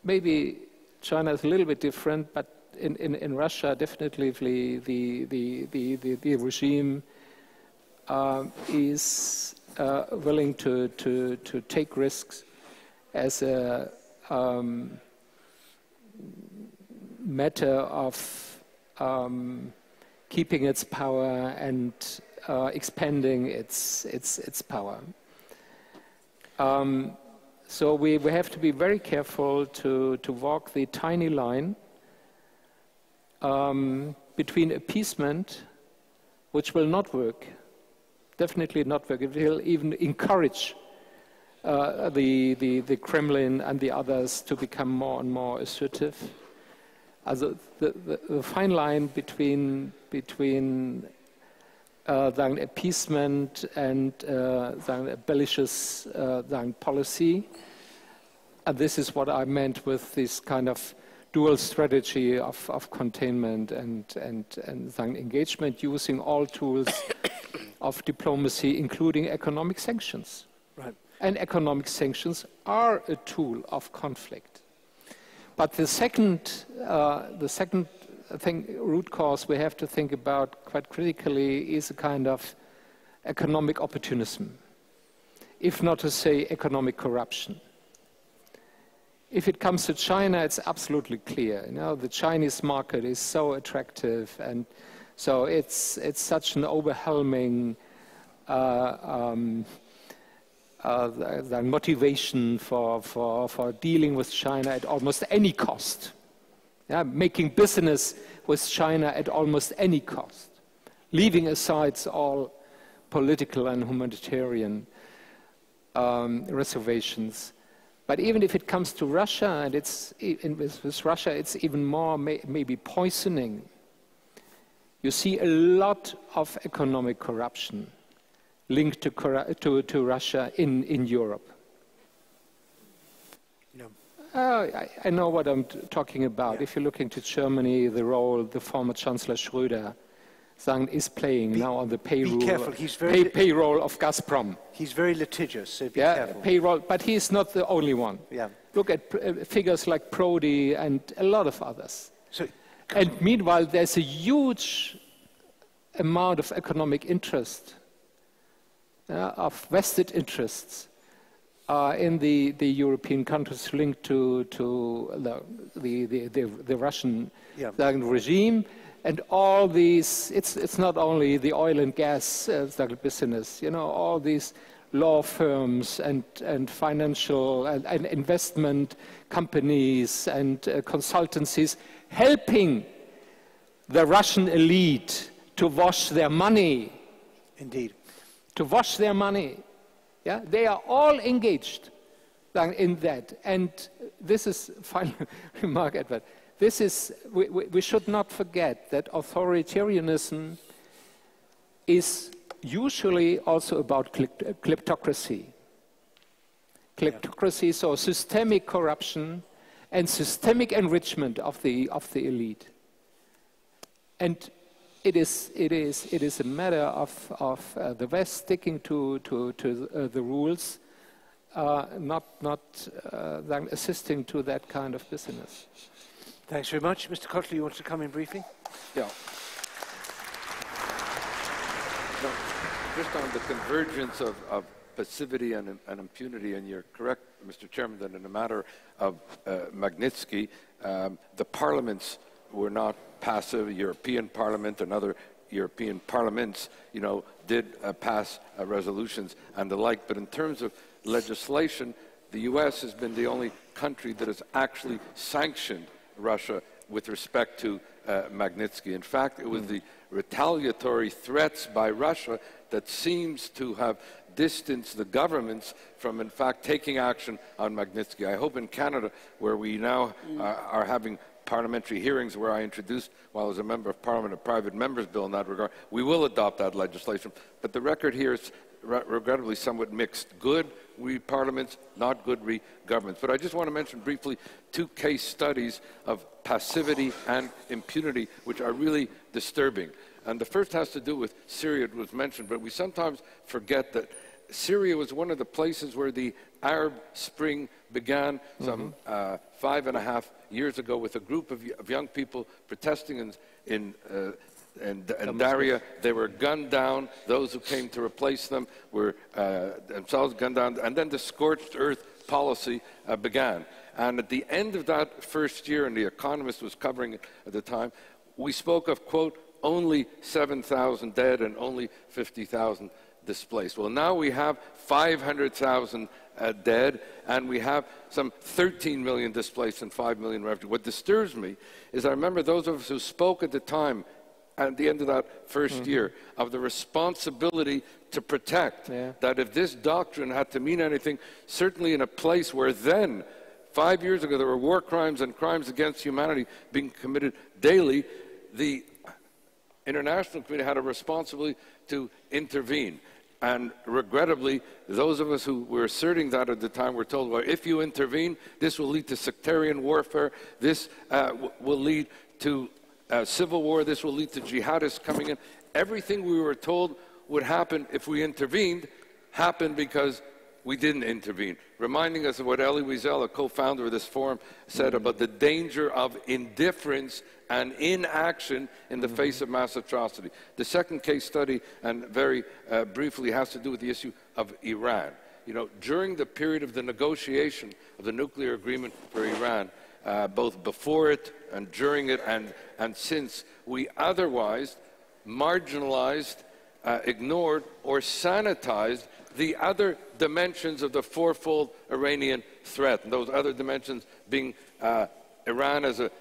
maybe China is a little bit different, but in Russia, definitely the regime is willing to take risks as a matter of keeping its power and expanding its power. So we have to be very careful to walk the tiny line between appeasement, which will not work, definitely not work. It will even encourage the Kremlin and the others to become more and more assertive, Also the fine line between appeasement and bellicose policy, and this is what I meant with this kind of dual strategy of containment and engagement, using all tools of diplomacy, including economic sanctions. Right. And economic sanctions are a tool of conflict. But the second root cause we have to think about quite critically is a kind of economic opportunism, if not to say economic corruption. If it comes to China, it's absolutely clear. You know, the Chinese market is so attractive, and so it's such an overwhelming the motivation for dealing with China at almost any cost. Yeah, making business with China at almost any cost, leaving aside all political and humanitarian reservations. But even if it comes to Russia, and with Russia it's even more maybe poisoning. You see a lot of economic corruption linked to Russia in Europe. No. I know what I'm talking about. Yeah. If you're looking to Germany, the role the former Chancellor Schröder is playing now on the payroll, be careful. He's very payroll of Gazprom. He's very litigious, so be careful. Payroll, but he's not the only one. Yeah. Look at figures like Prodi and a lot of others. So, And meanwhile, there's a huge amount of economic interest, of vested interests in the European countries linked to the Russian regime. And all these, it's not only the oil and gas business, you know, all these law firms and financial and investment companies and consultancies helping the Russian elite to wash their money. indeed. To wash their money. Yeah? They are all engaged in that. And this is, final remark, Edward, this is, we should not forget that authoritarianism is usually also about kleptocracy. Kleptocracy, so systemic corruption and systemic enrichment of the elite. And it is a matter of the West sticking to the rules, not assisting to that kind of business. Thanks very much. Mr. Cotler, you want to come in briefly? Yeah. No, just on the convergence of passivity and impunity, and you're correct, Mr. Chairman, that in the matter of Magnitsky, the parliaments were not passive. European Parliament and other European parliaments, you know, did pass resolutions and the like. But in terms of legislation, the U.S. has been the only country that has actually sanctioned Russia with respect to Magnitsky. In fact, it was the retaliatory threats by Russia that seems to have distanced the governments from, in fact, taking action on Magnitsky. I hope in Canada, where we now are having parliamentary hearings, where I introduced, while I was a member of Parliament, a private member's bill in that regard, we will adopt that legislation. But the record here is regrettably somewhat mixed. Good parliaments, not good governments. But I just want to mention briefly two case studies of passivity and impunity, which are really disturbing. And the first has to do with Syria. It was mentioned, but we sometimes forget that Syria was one of the places where the Arab Spring began some 5.5 years ago, with a group of young people protesting in Daria. They were gunned down. Those who came to replace them were themselves gunned down. And then the scorched earth policy began. And at the end of that first year, and The Economist was covering it at the time, we spoke of, quote, only 7,000 dead and only 50,000 displaced. Well, now we have 500,000 dead, and we have some 13 million displaced and 5 million refugees. What disturbs me is I remember those of us who spoke at the time, at the end of that first year, of the responsibility to protect, that if this doctrine had to mean anything, certainly in a place where then 5 years ago there were war crimes and crimes against humanity being committed daily, the international community had a responsibility to intervene. And regrettably, those of us who were asserting that at the time were told, well, if you intervene, this will lead to sectarian warfare, this will lead to civil war, this will lead to jihadists coming in. Everything we were told would happen if we intervened happened because we didn't intervene. Reminding us of what Elie Wiesel, a co-founder of this forum, said about the danger of indifference and inaction in the face of mass atrocity. The second case study, and very briefly, has to do with the issue of Iran. You know, during the period of the negotiation of the nuclear agreement for Iran, both before it and during it and since, we otherwise marginalized, ignored, or sanitized the other dimensions of the fourfold Iranian threat, and those other dimensions being Iran as a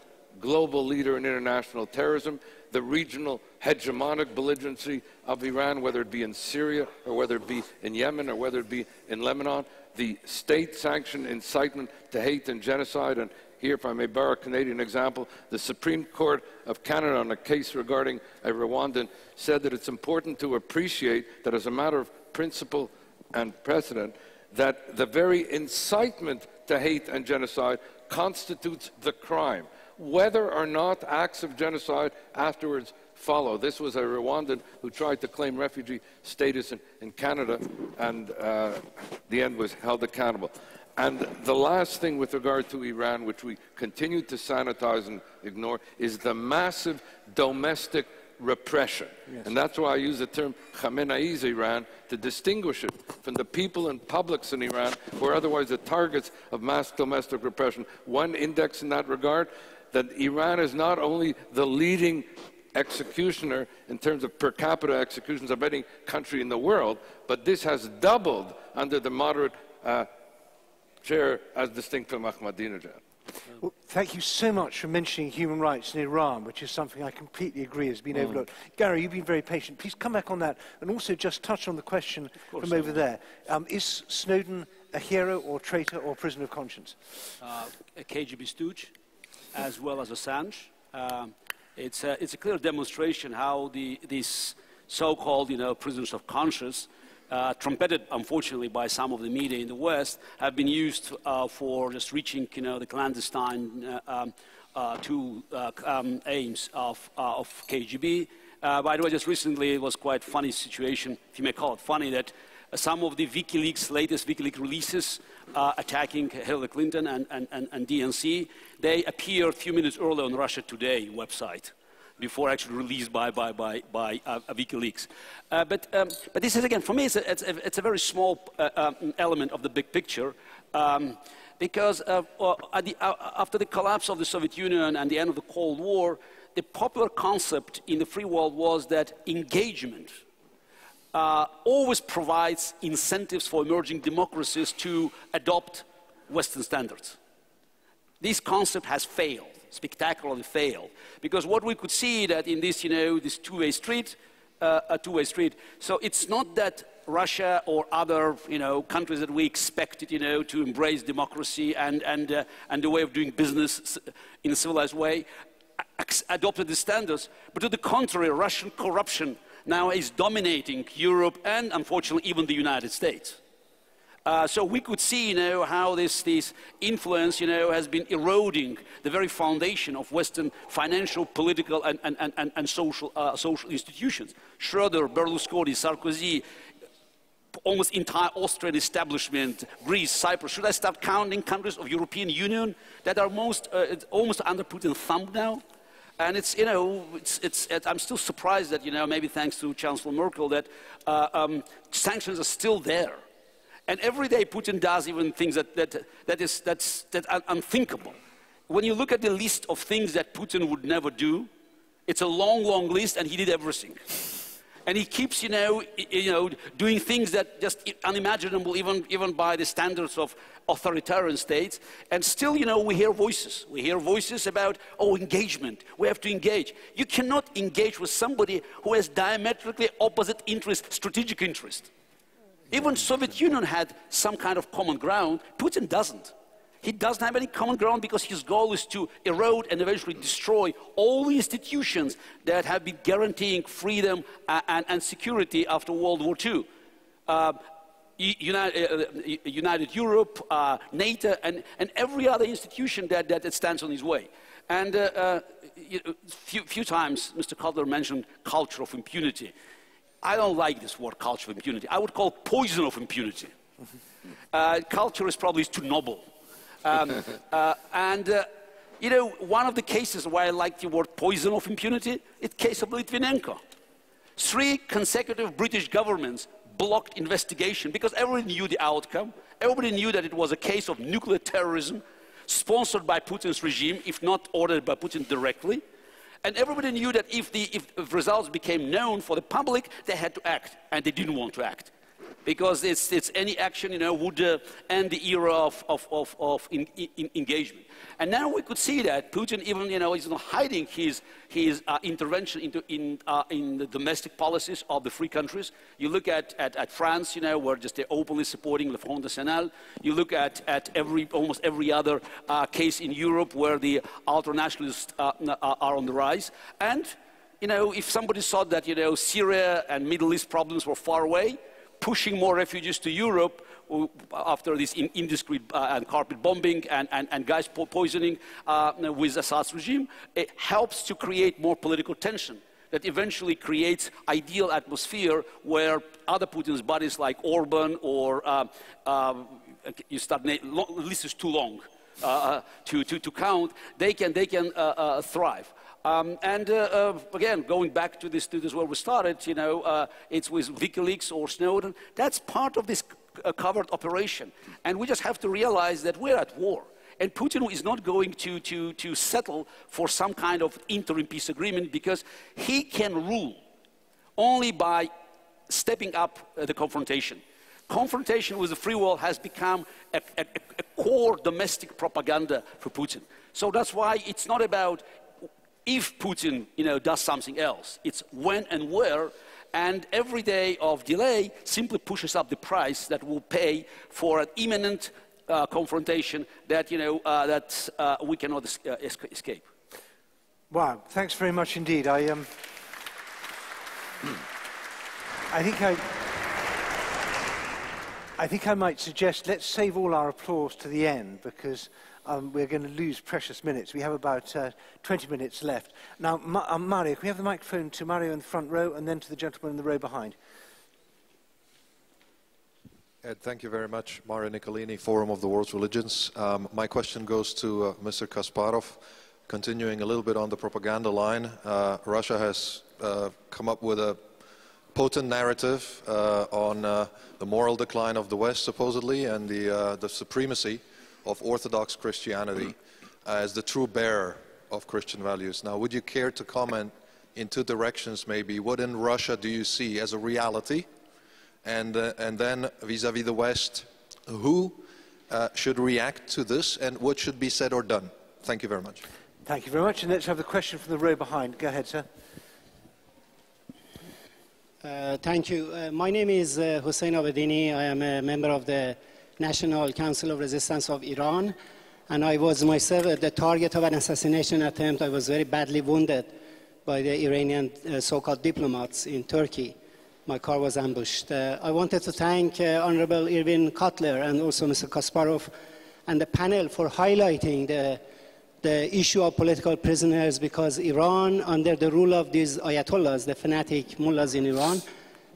global leader in international terrorism, the regional hegemonic belligerency of Iran, whether it be in Syria or whether it be in Yemen or whether it be in Lebanon, the state-sanctioned incitement to hate and genocide. And here, if I may borrow a Canadian example, the Supreme Court of Canada on a case regarding a Rwandan said that it's important to appreciate that as a matter of principle and precedent, that the very incitement to hate and genocide constitutes the crime, whether or not acts of genocide afterwards follow. This was a Rwandan who tried to claim refugee status in Canada, and the end was held accountable. And the last thing with regard to Iran, which we continue to sanitize and ignore, is the massive domestic repression. Yes. And that's why I use the term Khamenei's Iran to distinguish it from the people and publics in Iran who are otherwise the targets of mass domestic repression. One index in that regard, that Iran is not only the leading executioner in terms of per capita executions of any country in the world, but this has doubled under the moderate chair as distinct from Ahmadinejad. Well, thank you so much for mentioning human rights in Iran, which is something I completely agree has been overlooked. Gary, you've been very patient. Please come back on that and also just touch on the question from over there. Is Snowden a hero or traitor or prisoner of conscience? A KGB stooge, as well as Assange. It's a clear demonstration how these so-called, prisoners of conscience, trumpeted, unfortunately, by some of the media in the West, have been used for just reaching, the clandestine aims of KGB. By the way, just recently, it was quite a funny situation, if you may call it funny, that some of the latest WikiLeaks releases attacking Hillary Clinton and DNC, they appear a few minutes earlier on Russia Today website, before actually released by WikiLeaks. But this is, again, for me, it's a very small element of the big picture, because after the collapse of the Soviet Union and the end of the Cold War, the popular concept in the free world was that engagement always provides incentives for emerging democracies to adopt Western standards. This concept has failed. Spectacularly failed, because what we could see that in this, this two-way street, so it's not that Russia or other, countries that we expected, to embrace democracy and the way of doing business in a civilized way, adopted the standards, but to the contrary, Russian corruption now is dominating Europe and, unfortunately, even the United States. So we could see, how this influence, has been eroding the very foundation of Western financial, political, and social institutions. Schroeder, Berlusconi, Sarkozy, almost entire Austrian establishment, Greece, Cyprus. Should I start counting countries of European Union that are almost under Putin's thumb now? And it's, I'm still surprised that, maybe thanks to Chancellor Merkel, that sanctions are still there. And every day Putin does even things that are unthinkable. When you look at the list of things that Putin would never do, it's a long, long list, and he did everything. And he keeps, doing things that just unimaginable, even by the standards of authoritarian states. And still, we hear voices. We hear voices about, engagement. We have to engage. You cannot engage with somebody who has diametrically opposite interests, strategic interests. Even Soviet Union had some kind of common ground. Putin doesn't. He doesn't have any common ground because his goal is to erode and eventually destroy all the institutions that have been guaranteeing freedom and security after World War II. United Europe, NATO, and every other institution that stands on his way. And few times Mr. Cotler mentioned culture of impunity. I don't like this word, culture of impunity. I would call it poison of impunity. Culture is probably too noble. You know, one of the cases where I like the word poison of impunity is the case of Litvinenko. 3 consecutive British governments blocked investigation because everybody knew the outcome. Everybody knew that it was a case of nuclear terrorism sponsored by Putin's regime, if not ordered by Putin directly. And everybody knew that if results became known for the public, they had to act, and they didn't want to act. Because it's any action, you know, would end the era of engagement. And now we could see that Putin even, you know, is not hiding his intervention in the domestic policies of the free countries. You look at France, you know, where just they're openly supporting Le Front National. You look at almost every other case in Europe where the ultranationalists are on the rise. And, you know, if somebody thought that, you know, Syria and Middle East problems were far away, pushing more refugees to Europe after this indiscreet and carpet bombing and guys poisoning with Assad's regime, it helps to create more political tension that eventually creates ideal atmosphere where other Putin's buddies like Orban or you start, the list is too long to count, they can thrive. Again, going back to this where we started, you know, it's with WikiLeaks or Snowden. That's part of this covert operation. And we just have to realize that we're at war. And Putin is not going to settle for some kind of interim peace agreement because he can rule only by stepping up the confrontation. Confrontation with the free world has become a core domestic propaganda for Putin. So that's why it's not about if Putin, you know, does something else. It's when and where, and every day of delay simply pushes up the price that we'll pay for an imminent confrontation that, you know, we cannot escape. Wow, thanks very much indeed. I think I might suggest let's save all our applause to the end because we're going to lose precious minutes. We have about 20 minutes left. Now, Mario, can we have the microphone to Mario in the front row and then to the gentleman in the row behind? Ed, thank you very much. Mario Nicolini, Forum of the World's Religions. My question goes to Mr. Kasparov. Continuing a little bit on the propaganda line, Russia has come up with a potent narrative on the moral decline of the West, supposedly, and the supremacy of Orthodox Christianity as the true bearer of Christian values. Now, would you care to comment in 2 directions, maybe? What in Russia do you see as a reality? And then, vis-à-vis the West, who should react to this, and what should be said or done? Thank you very much. Thank you very much. And let's have the question from the row behind. Go ahead, sir. Thank you. My name is Hussein Abedini. I am a member of the National Council of Resistance of Iran, and I was myself the target of an assassination attempt. I was very badly wounded by the Iranian so-called diplomats in Turkey. My car was ambushed. I wanted to thank Honorable Irwin Cotler and also Mr. Kasparov and the panel for highlighting the issue of political prisoners, because Iran, under the rule of these ayatollahs, the fanatic mullahs in Iran,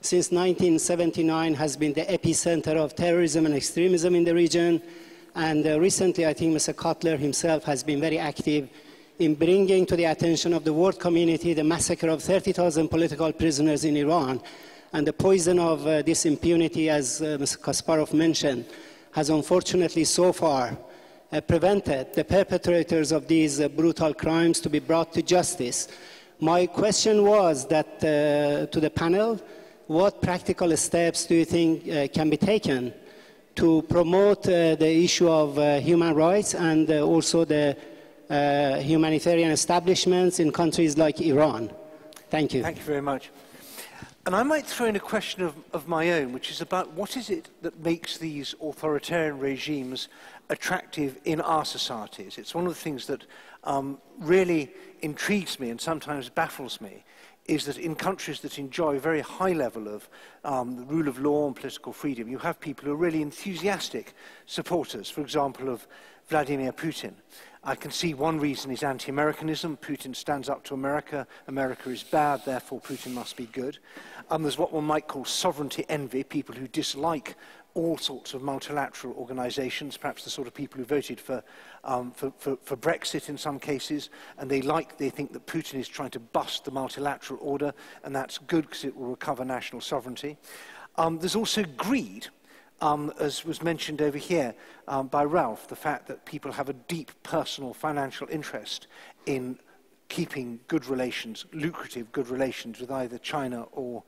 since 1979 has been the epicenter of terrorism and extremism in the region. And recently, I think Mr. Cotler himself has been very active in bringing to the attention of the world community the massacre of 30,000 political prisoners in Iran. And the poison of this impunity, as Mr. Kasparov mentioned, has unfortunately so far prevented the perpetrators of these brutal crimes to be brought to justice. My question was that to the panel, what practical steps do you think can be taken to promote the issue of human rights and also the humanitarian establishments in countries like Iran? Thank you. Thank you very much. And I might throw in a question of my own, which is about what is it that makes these authoritarian regimes attractive in our societies. It's one of the things that really intrigues me and sometimes baffles me, is that in countries that enjoy a very high level of the rule of law and political freedom, you have people who are really enthusiastic supporters, for example, of Vladimir Putin. I can see one reason is anti-Americanism. Putin stands up to America. America is bad, therefore Putin must be good. There's what one might call sovereignty envy, people who dislike all sorts of multilateral organizations, perhaps the sort of people who voted for Brexit in some cases, and they think that Putin is trying to bust the multilateral order, and that's good because it will recover national sovereignty. There's also greed, as was mentioned over here by Ralf, the fact that people have a deep personal financial interest in keeping good relations, lucrative good relations with either China or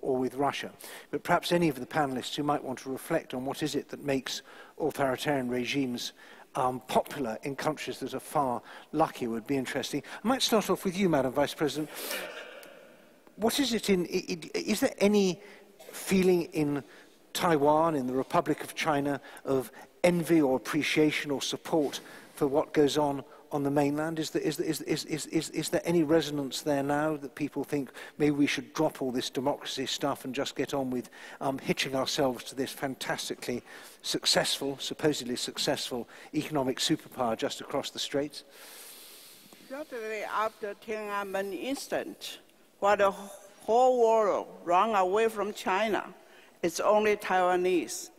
with Russia. But perhaps any of the panelists who might want to reflect on what is it that makes authoritarian regimes popular in countries that are far luckier would be interesting. I might start off with you, Madam Vice President. What is it is there any feeling in Taiwan, in the Republic of China, of envy or appreciation or support for what goes on the mainland? Is there any resonance there now that people think maybe we should drop all this democracy stuff and just get on with hitching ourselves to this fantastically successful, supposedly successful economic superpower just across the straits? Shortly after Tiananmen incident, while the whole world ran away from China, it's only Taiwanese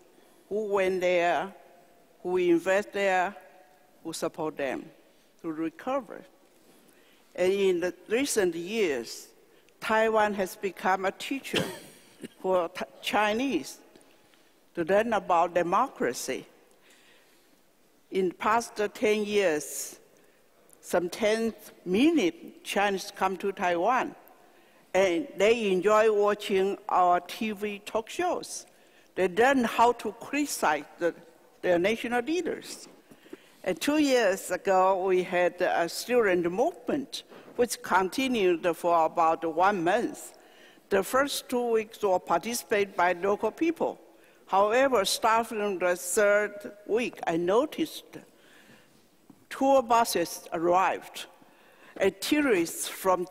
who went there, who invest there, who support them to recover. And in the recent years, Taiwan has become a teacher for Chinese to learn about democracy. In the past 10 years, some 10 million Chinese come to Taiwan, and they enjoy watching our TV talk shows. They learn how to criticize their national leaders. And 2 years ago, we had a student movement, which continued for about 1 month. The first 2 weeks were participated by local people. However, starting the third week, I noticed tour buses arrived, and tourists from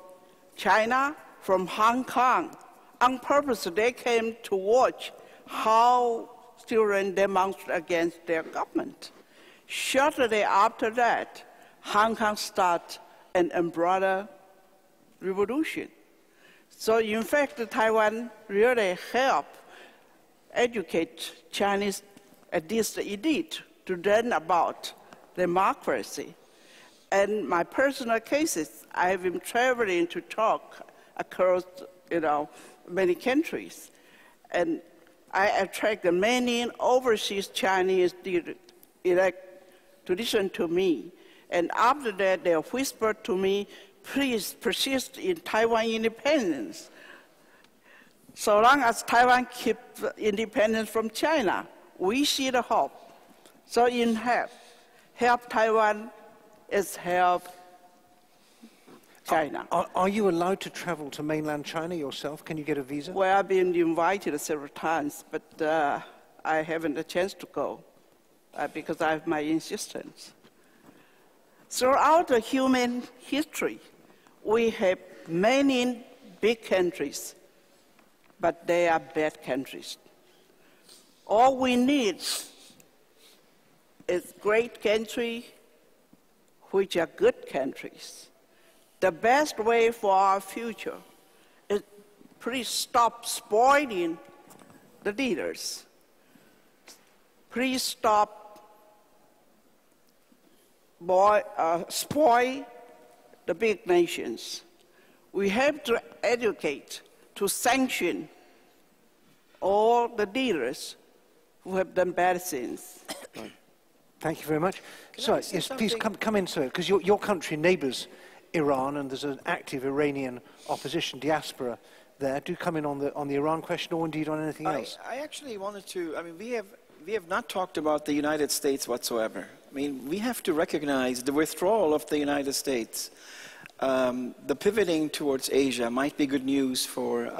China, from Hong Kong. On purpose, they came to watch how students demonstrate against their government. Shortly after that, Hong Kong started an umbrella revolution. So in fact, Taiwan really helped educate Chinese, at least the elite, to learn about democracy. And my personal cases, I've been traveling to talk across, many countries. And I attract many overseas Chinese to listen to me. And after that, they whispered to me, please persist in Taiwan independence. So long as Taiwan keeps independence from China, we see the hope. So in help Taiwan is help China. Are you allowed to travel to mainland China yourself? Can you get a visa? Well, I've been invited several times, but I haven't a chance to go because I have my insistence. Throughout the human history, we have many big countries, but they are bad countries. All we need is great countries which are good countries. The best way for our future is please stop spoiling the leaders. Please stop spoil the big nations. We have to educate, to sanction all the leaders who have done bad things. Thank you very much. So, yes, please come in, sir, because your country neighbours Iran, and there's an active Iranian opposition diaspora there. Do come in on the Iran question, or indeed on anything else. I actually wanted to. I mean, we have not talked about the United States whatsoever. I mean, we have to recognize the withdrawal of the United States. The pivoting towards Asia might be good news for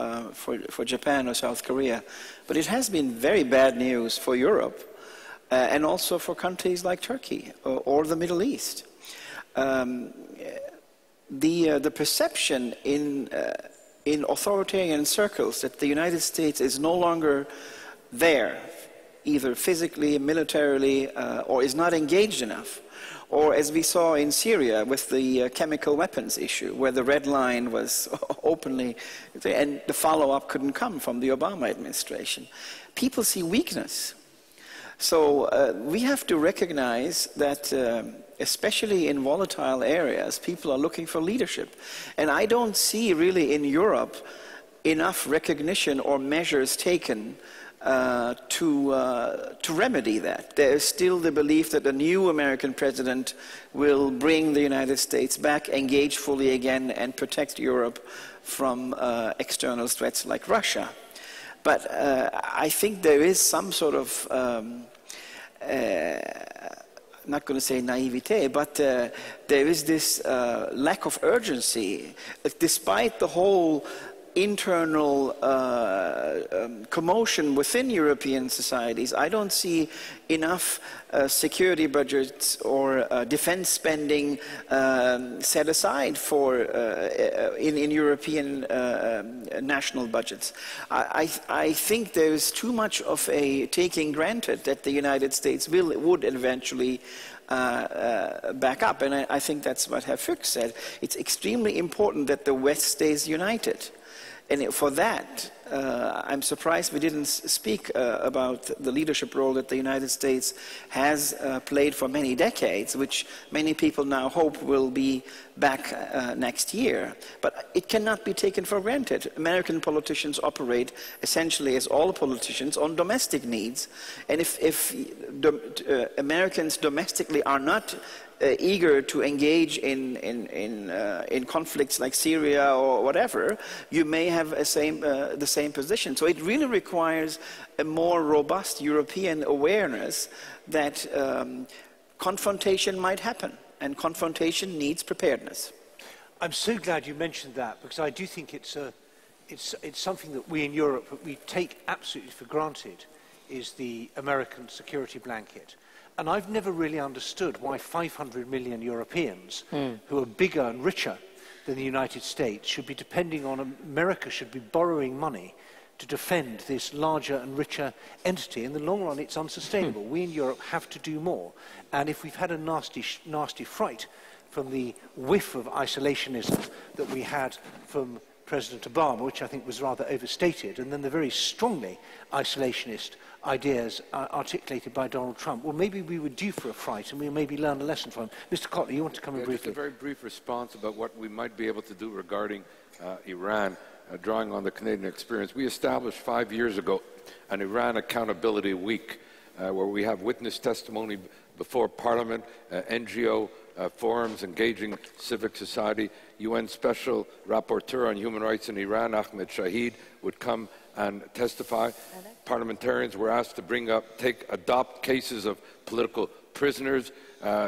Japan or South Korea, but it has been very bad news for Europe. and also for countries like Turkey or the Middle East. The perception in authoritarian circles that the United States is no longer there, either physically, militarily, or is not engaged enough, or as we saw in Syria with the chemical weapons issue, where the red line was openly, and the follow-up couldn't come from the Obama administration. People see weakness. So we have to recognize that, especially in volatile areas, people are looking for leadership. And I don't see really in Europe enough recognition or measures taken to remedy that. There is still the belief that a new American president will bring the United States back, engage fully again, and protect Europe from external threats like Russia. But I think there is some sort of, I'm not going to say naivete, but there is this lack of urgency, despite the whole internal commotion within European societies. I don't see enough security budgets or defense spending set aside for in European national budgets. I think there is too much of a taking granted that the United States would eventually back up, and I think that's what Herr Fücks said. It's extremely important that the West stays united. And for that, I'm surprised we didn't speak about the leadership role that the United States has played for many decades, which many people now hope will be back next year. But it cannot be taken for granted. American politicians operate essentially, as all politicians, on domestic needs. And if Americans domestically are not eager to engage in conflicts like Syria or whatever, you may have the same position. So it really requires a more robust European awareness that confrontation might happen, and confrontation needs preparedness. I'm so glad you mentioned that, because I do think it's something that we in Europe, we take absolutely for granted, is the American security blanket. And I've never really understood why 500 million Europeans who are bigger and richer than the United States should be depending on America, should be borrowing money to defend this larger and richer entity. In the long run, it's unsustainable. We in Europe have to do more. And if we've had a nasty fright from the whiff of isolationism that we had from President Obama, which I think was rather overstated, and then the very strongly isolationist ideas articulated by Donald Trump, well, maybe we were due for a fright, and we'll maybe learn a lesson from him. Mr. Cotler, you want to come in briefly? Just a very brief response about what we might be able to do regarding Iran, drawing on the Canadian experience. We established 5 years ago an Iran Accountability Week, where we have witness testimony before Parliament, NGO forums, engaging civic society. UN Special Rapporteur on Human Rights in Iran, Ahmed Shahid, would come and testify. Parliamentarians were asked to adopt cases of political prisoners.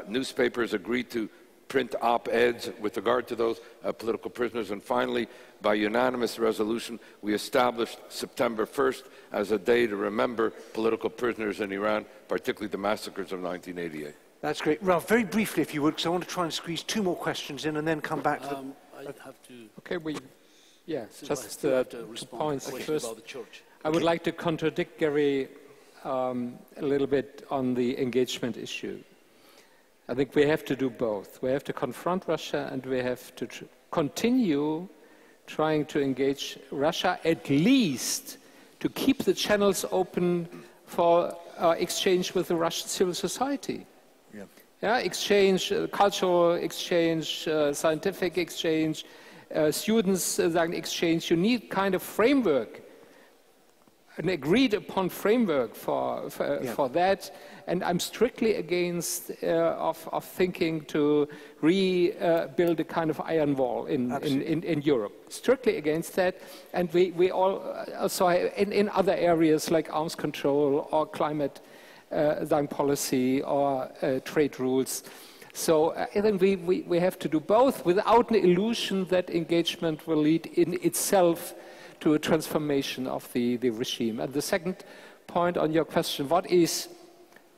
Newspapers agreed to print op-eds with regard to those political prisoners. And finally, by unanimous resolution, we established September 1st as a day to remember political prisoners in Iran, particularly the massacres of 1988. That's great. Ralf, very briefly, if you would, because I want to try and squeeze 2 more questions in and then come back to I have to... Okay, just 2 points. First, I would like to contradict Garry a little bit on the engagement issue. I think we have to do both. We have to confront Russia, and we have to continue trying to engage Russia, at least to keep the channels open for exchange with the Russian civil society. Exchange, cultural exchange, scientific exchange, students exchange. You need kind of framework, an agreed upon framework for that. And I'm strictly against of thinking to rebuild a kind of iron wall in Europe. Strictly against that. And we all also in other areas like arms control or climate policy or trade rules. So I think we have to do both without an illusion that engagement will lead in itself to a transformation of the regime. And the second point on your question, what is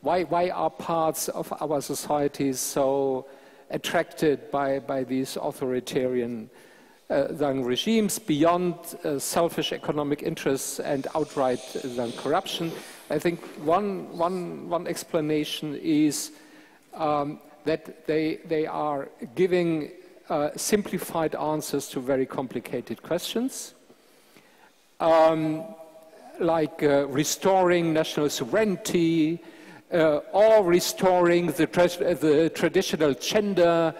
Why are parts of our societies so attracted by these authoritarian regimes beyond selfish economic interests and outright corruption? I think one explanation is that they are giving simplified answers to very complicated questions, like restoring national sovereignty, or restoring the traditional gender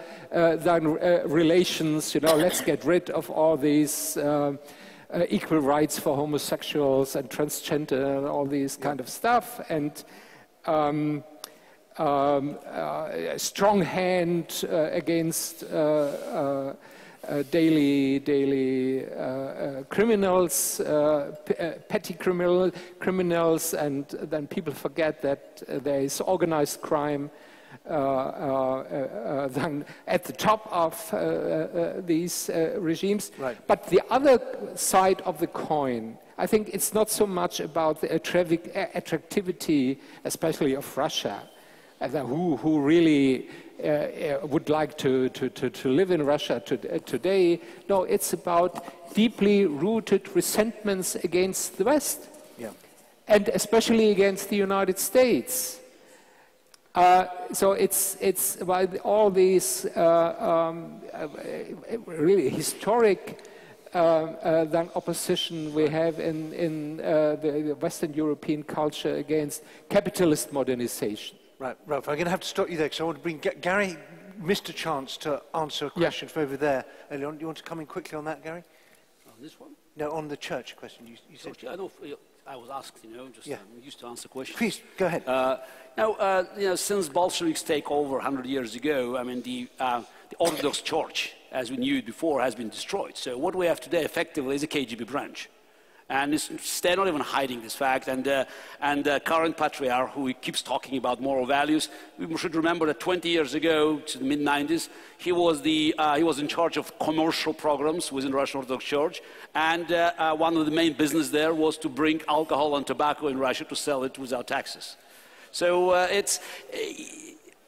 relations. You know, let's get rid of all these equal rights for homosexuals and transgender and all these kind of stuff, and a strong hand against daily criminals, petty criminals, and then people forget that there is organized crime then at the top of these regimes. Right. But the other side of the coin, I think it's not so much about the attractivity, especially of Russia, who really would like to live in Russia today. No, it's about deeply rooted resentments against the West, and especially against the United States. So it's while all these really historic opposition we have in the Western European culture against capitalist modernization. Right, Ralf, I'm going to have to stop you there because I want to bring Garry. Missed a chance to answer a question from over there earlier on. Do you want to come in quickly on that, Garry? On this one? No, on the church question. You said. I know. I was asked. You know, just I'm used to answer questions. Please go ahead. Now, you know, since Bolsheviks take over 100 years ago, I mean, the Orthodox Church, as we knew it before, has been destroyed. So what we have today, effectively, is a KGB branch. And they're not even hiding this fact. And the current patriarch, who keeps talking about moral values, we should remember that 20 years ago, to the mid-90s, he was in charge of commercial programs within the Russian Orthodox Church. And one of the main business there was to bring alcohol and tobacco in Russia to sell it without taxes. So it's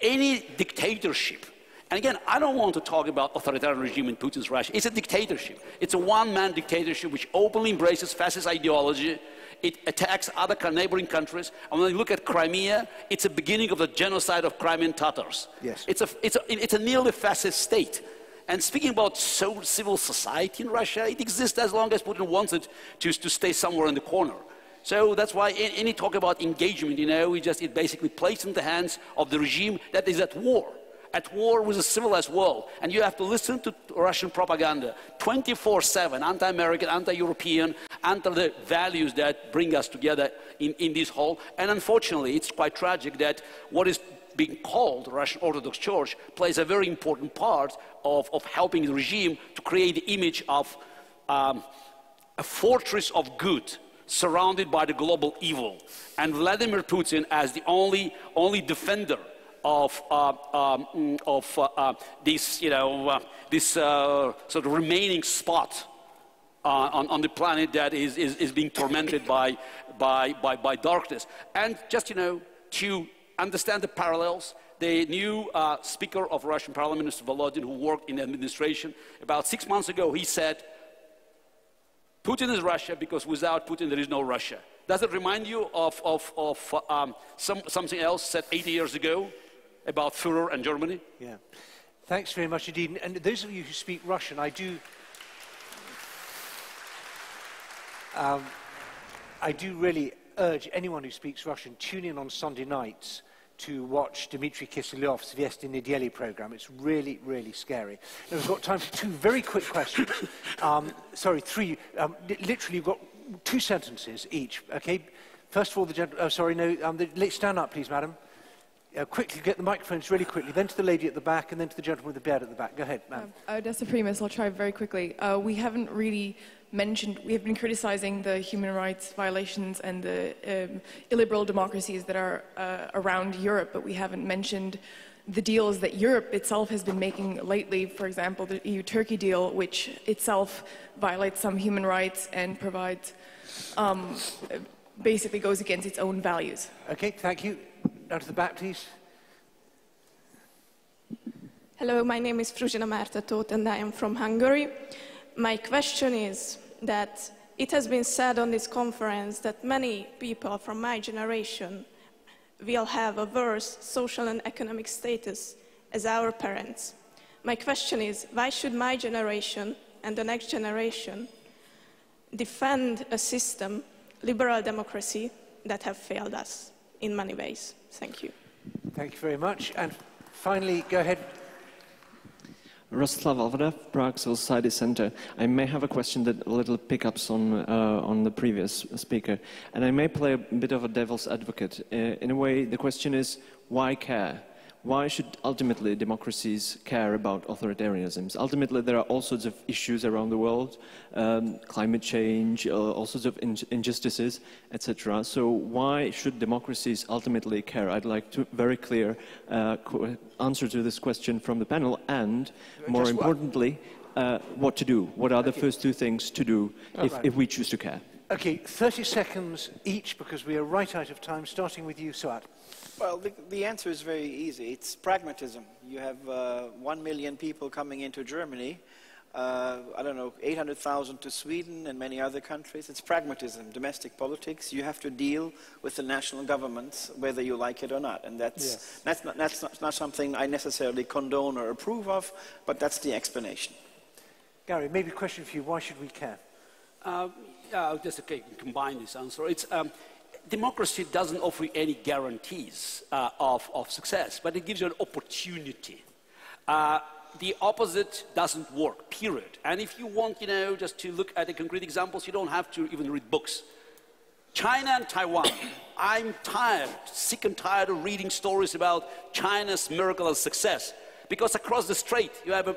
any dictatorship. And again, I don't want to talk about authoritarian regime in Putin's Russia. It's a dictatorship. It's a one-man dictatorship which openly embraces fascist ideology. It attacks other neighboring countries. And when you look at Crimea, it's a beginning of the genocide of Crimean Tatars. Yes. It's a nearly fascist state. And speaking about civil society in Russia, it exists as long as Putin wants it to stay somewhere in the corner. So that's why any talk about engagement, you know, it basically plays in the hands of the regime that is at war with a civilized world. And you have to listen to Russian propaganda 24/7, anti-American, anti-European, anti the values that bring us together in this whole. And unfortunately, it's quite tragic that what is being called the Russian Orthodox Church plays a very important part of helping the regime to create the image of a fortress of good surrounded by the global evil. And Vladimir Putin as the only defender of this, you know, this sort of remaining spot on the planet that is being tormented by darkness. And just, you know, to understand the parallels, the new Speaker of Russian Parliament, Mr. Volodin, who worked in the administration, about 6 months ago, he said, Putin is Russia because without Putin there is no Russia. Does it remind you of something else said 80 years ago about Führer and Germany? Yeah. Thanks very much indeed. And those of you who speak Russian, I do really urge anyone who speaks Russian, tune in on Sunday nights to watch Dmitry Kiselyov's Vesti Nedeli program. It's really, really scary. Now, we've got time for two very quick questions. Sorry, three. Literally, you've got 2 sentences each, okay? First of all, the gentleman, stand up, please, madam. Quickly, get the microphones really quickly, then to the lady at the back, and then to the gentleman with the beard at the back. Go ahead, ma'am. Odessa Primus, I'll try very quickly. We haven't really mentioned, we have been criticizing the human rights violations and the illiberal democracies that are around Europe, but we haven't mentioned the deals that Europe itself has been making lately. For example, the EU-Turkey deal, which itself violates some human rights and provides, basically goes against its own values. Okay, thank you. Down to the back, please. Hello, my name is Fruzsina Márta and I am from Hungary. My question is that it has been said on this conference that many people from my generation will have a worse social and economic status as our parents. My question is, why should my generation and the next generation defend a system, liberal democracy, that have failed us in many ways? Thank you. Thank you very much. And finally, go ahead. Rostislav Alvarez, Prague Society Center. I may have a question that a little pickups on the previous speaker, and I may play a bit of a devil's advocate. In a way, the question is, why care? Why should ultimately democracies care about authoritarianisms? Ultimately, there are all sorts of issues around the world, climate change, all sorts of injustices, etc. So why should democracies ultimately care? I'd like to very clear answer to this question from the panel, and more importantly, what to do. What are the first two things to do if we choose to care? Okay, 30 seconds each, because we are right out of time, starting with you, Suat. Well, the answer is very easy. It's pragmatism. You have 1 million people coming into Germany, I don't know, 800,000 to Sweden and many other countries. It's pragmatism, domestic politics. You have to deal with the national governments, whether you like it or not. And that's not something I necessarily condone or approve of, but that's the explanation. Gary, maybe a question for you. Why should we care? Just okay, combine this answer. It's democracy doesn't offer any guarantees of success, but it gives you an opportunity. The opposite doesn't work, period. And if you want, just to look at the concrete examples, you don't have to even read books. China and Taiwan. I'm tired, sick and tired of reading stories about China's miracle and success. Because across the strait, you have a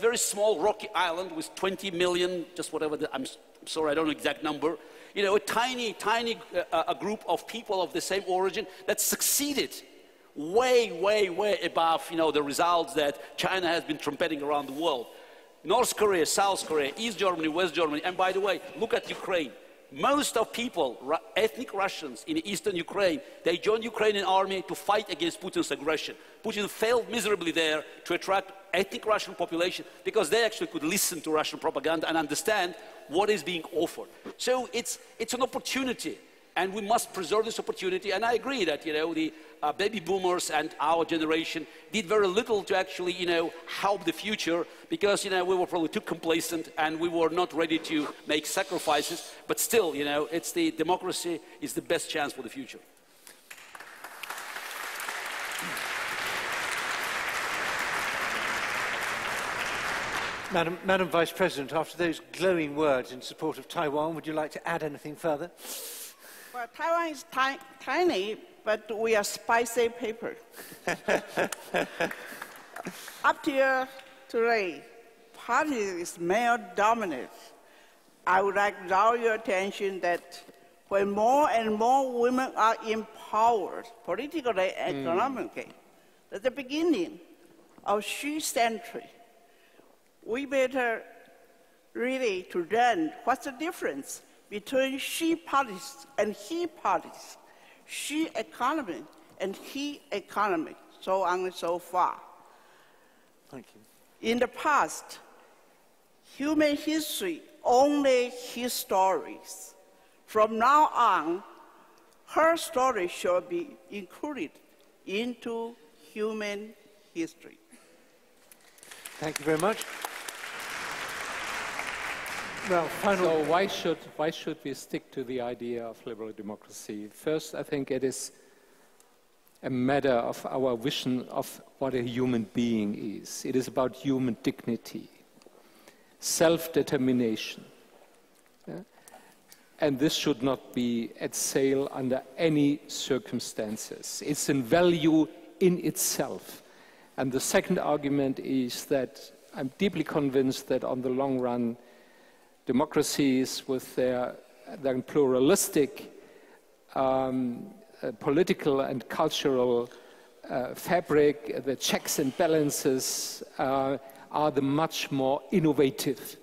very small rocky island with 20 million, just whatever, I'm sorry, I don't know the exact number. A tiny a group of people of the same origin that succeeded way above, the results that China has been trumpeting around the world. North Korea, South Korea, East Germany, West Germany, and by the way, look at Ukraine. Most of people, ethnic Russians in eastern Ukraine, they joined Ukrainian army to fight against Putin's aggression. Putin failed miserably there to attract ethnic Russian population because they actually could listen to Russian propaganda and understand what is being offered. So it's an opportunity, and we must preserve this opportunity. And I agree that, the baby boomers and our generation did very little to actually, help the future because, we were probably too complacent and we were not ready to make sacrifices. But still, it's the democracy is the best chance for the future. Madam Vice President, after those glowing words in support of Taiwan, would you like to add anything further? Well, Taiwan is tiny, but we are spicy people. Up to today, party is male-dominant. I would like to draw your attention that when more and more women are empowered politically and economically, at the beginning of Xi century, we better really to learn what's the difference between Xi policies and he policies, Xi economy and he economy, so on and so far. Thank you. In the past, human history only his stories. From now on, her story should be included into human history. Thank you very much. Well, so why should we stick to the idea of liberal democracy? First, I think it is a matter of our vision of what a human being is. It is about human dignity, self-determination. Yeah? And this should not be at sale under any circumstances. It's a value in itself. And the second argument is that I'm deeply convinced that on the long run, democracies with their pluralistic political and cultural fabric, the checks and balances are the much more innovative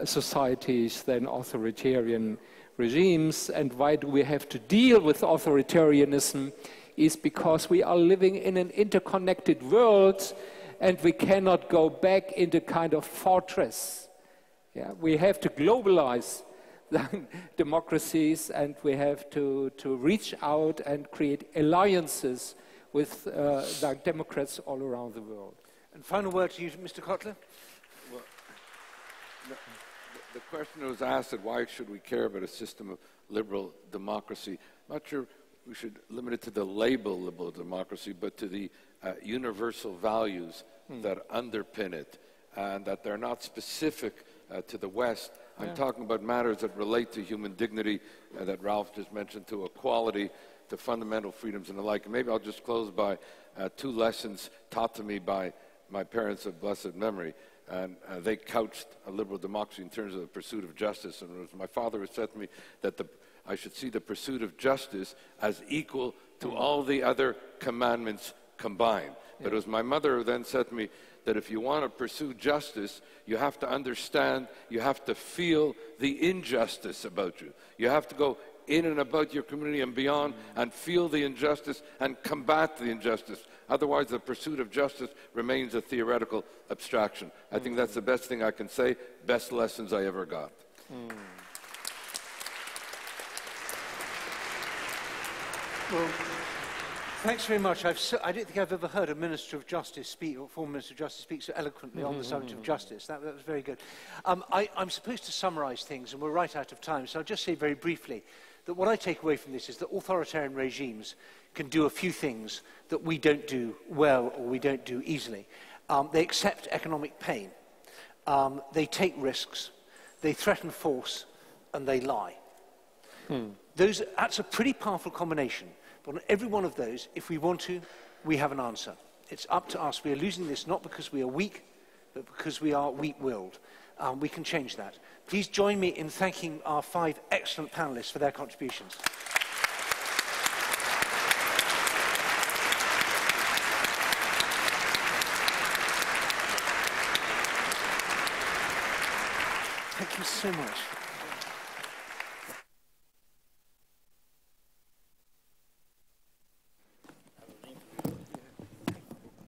societies than authoritarian regimes. And why do we have to deal with authoritarianism? is because we are living in an interconnected world and we cannot go back into kind of fortress. Yeah, we have to globalize the democracies, and we have to reach out and create alliances with the democrats all around the world. And final word to you, Mr. Cotler. Well, the question was asked, why should we care about a system of liberal democracy? I'm not sure we should limit it to the label liberal democracy, but to the universal values that underpin it, and that they're not specific to the West. I'm talking about matters that relate to human dignity, that Ralf just mentioned, to equality, to fundamental freedoms and the like. And maybe I'll just close by two lessons taught to me by my parents of blessed memory. And they couched a liberal democracy in terms of the pursuit of justice. And it was my father who said to me that I should see the pursuit of justice as equal to all the other commandments combined. But it was my mother who then said to me that if you want to pursue justice, you have to understand, you have to feel the injustice about you. You have to go in and about your community and beyond and feel the injustice and combat the injustice. Otherwise, the pursuit of justice remains a theoretical abstraction. I think that's the best thing I can say, best lessons I ever got. Well, thanks very much. I don't think I've ever heard a Minister of Justice speak, or former Minister of Justice speak so eloquently on the subject of justice. That was very good. I'm supposed to summarise things, and we're right out of time, so I'll just say very briefly that what I take away from this is that authoritarian regimes can do a few things that we don't do well or we don't do easily. They accept economic pain. They take risks. They threaten force, and they lie. That's a pretty powerful combination. But on every one of those, if we want to, we have an answer. It's up to us. We are losing this not because we are weak, but because we are weak-willed. We can change that. Please join me in thanking our 5 excellent panelists for their contributions. Thank you so much.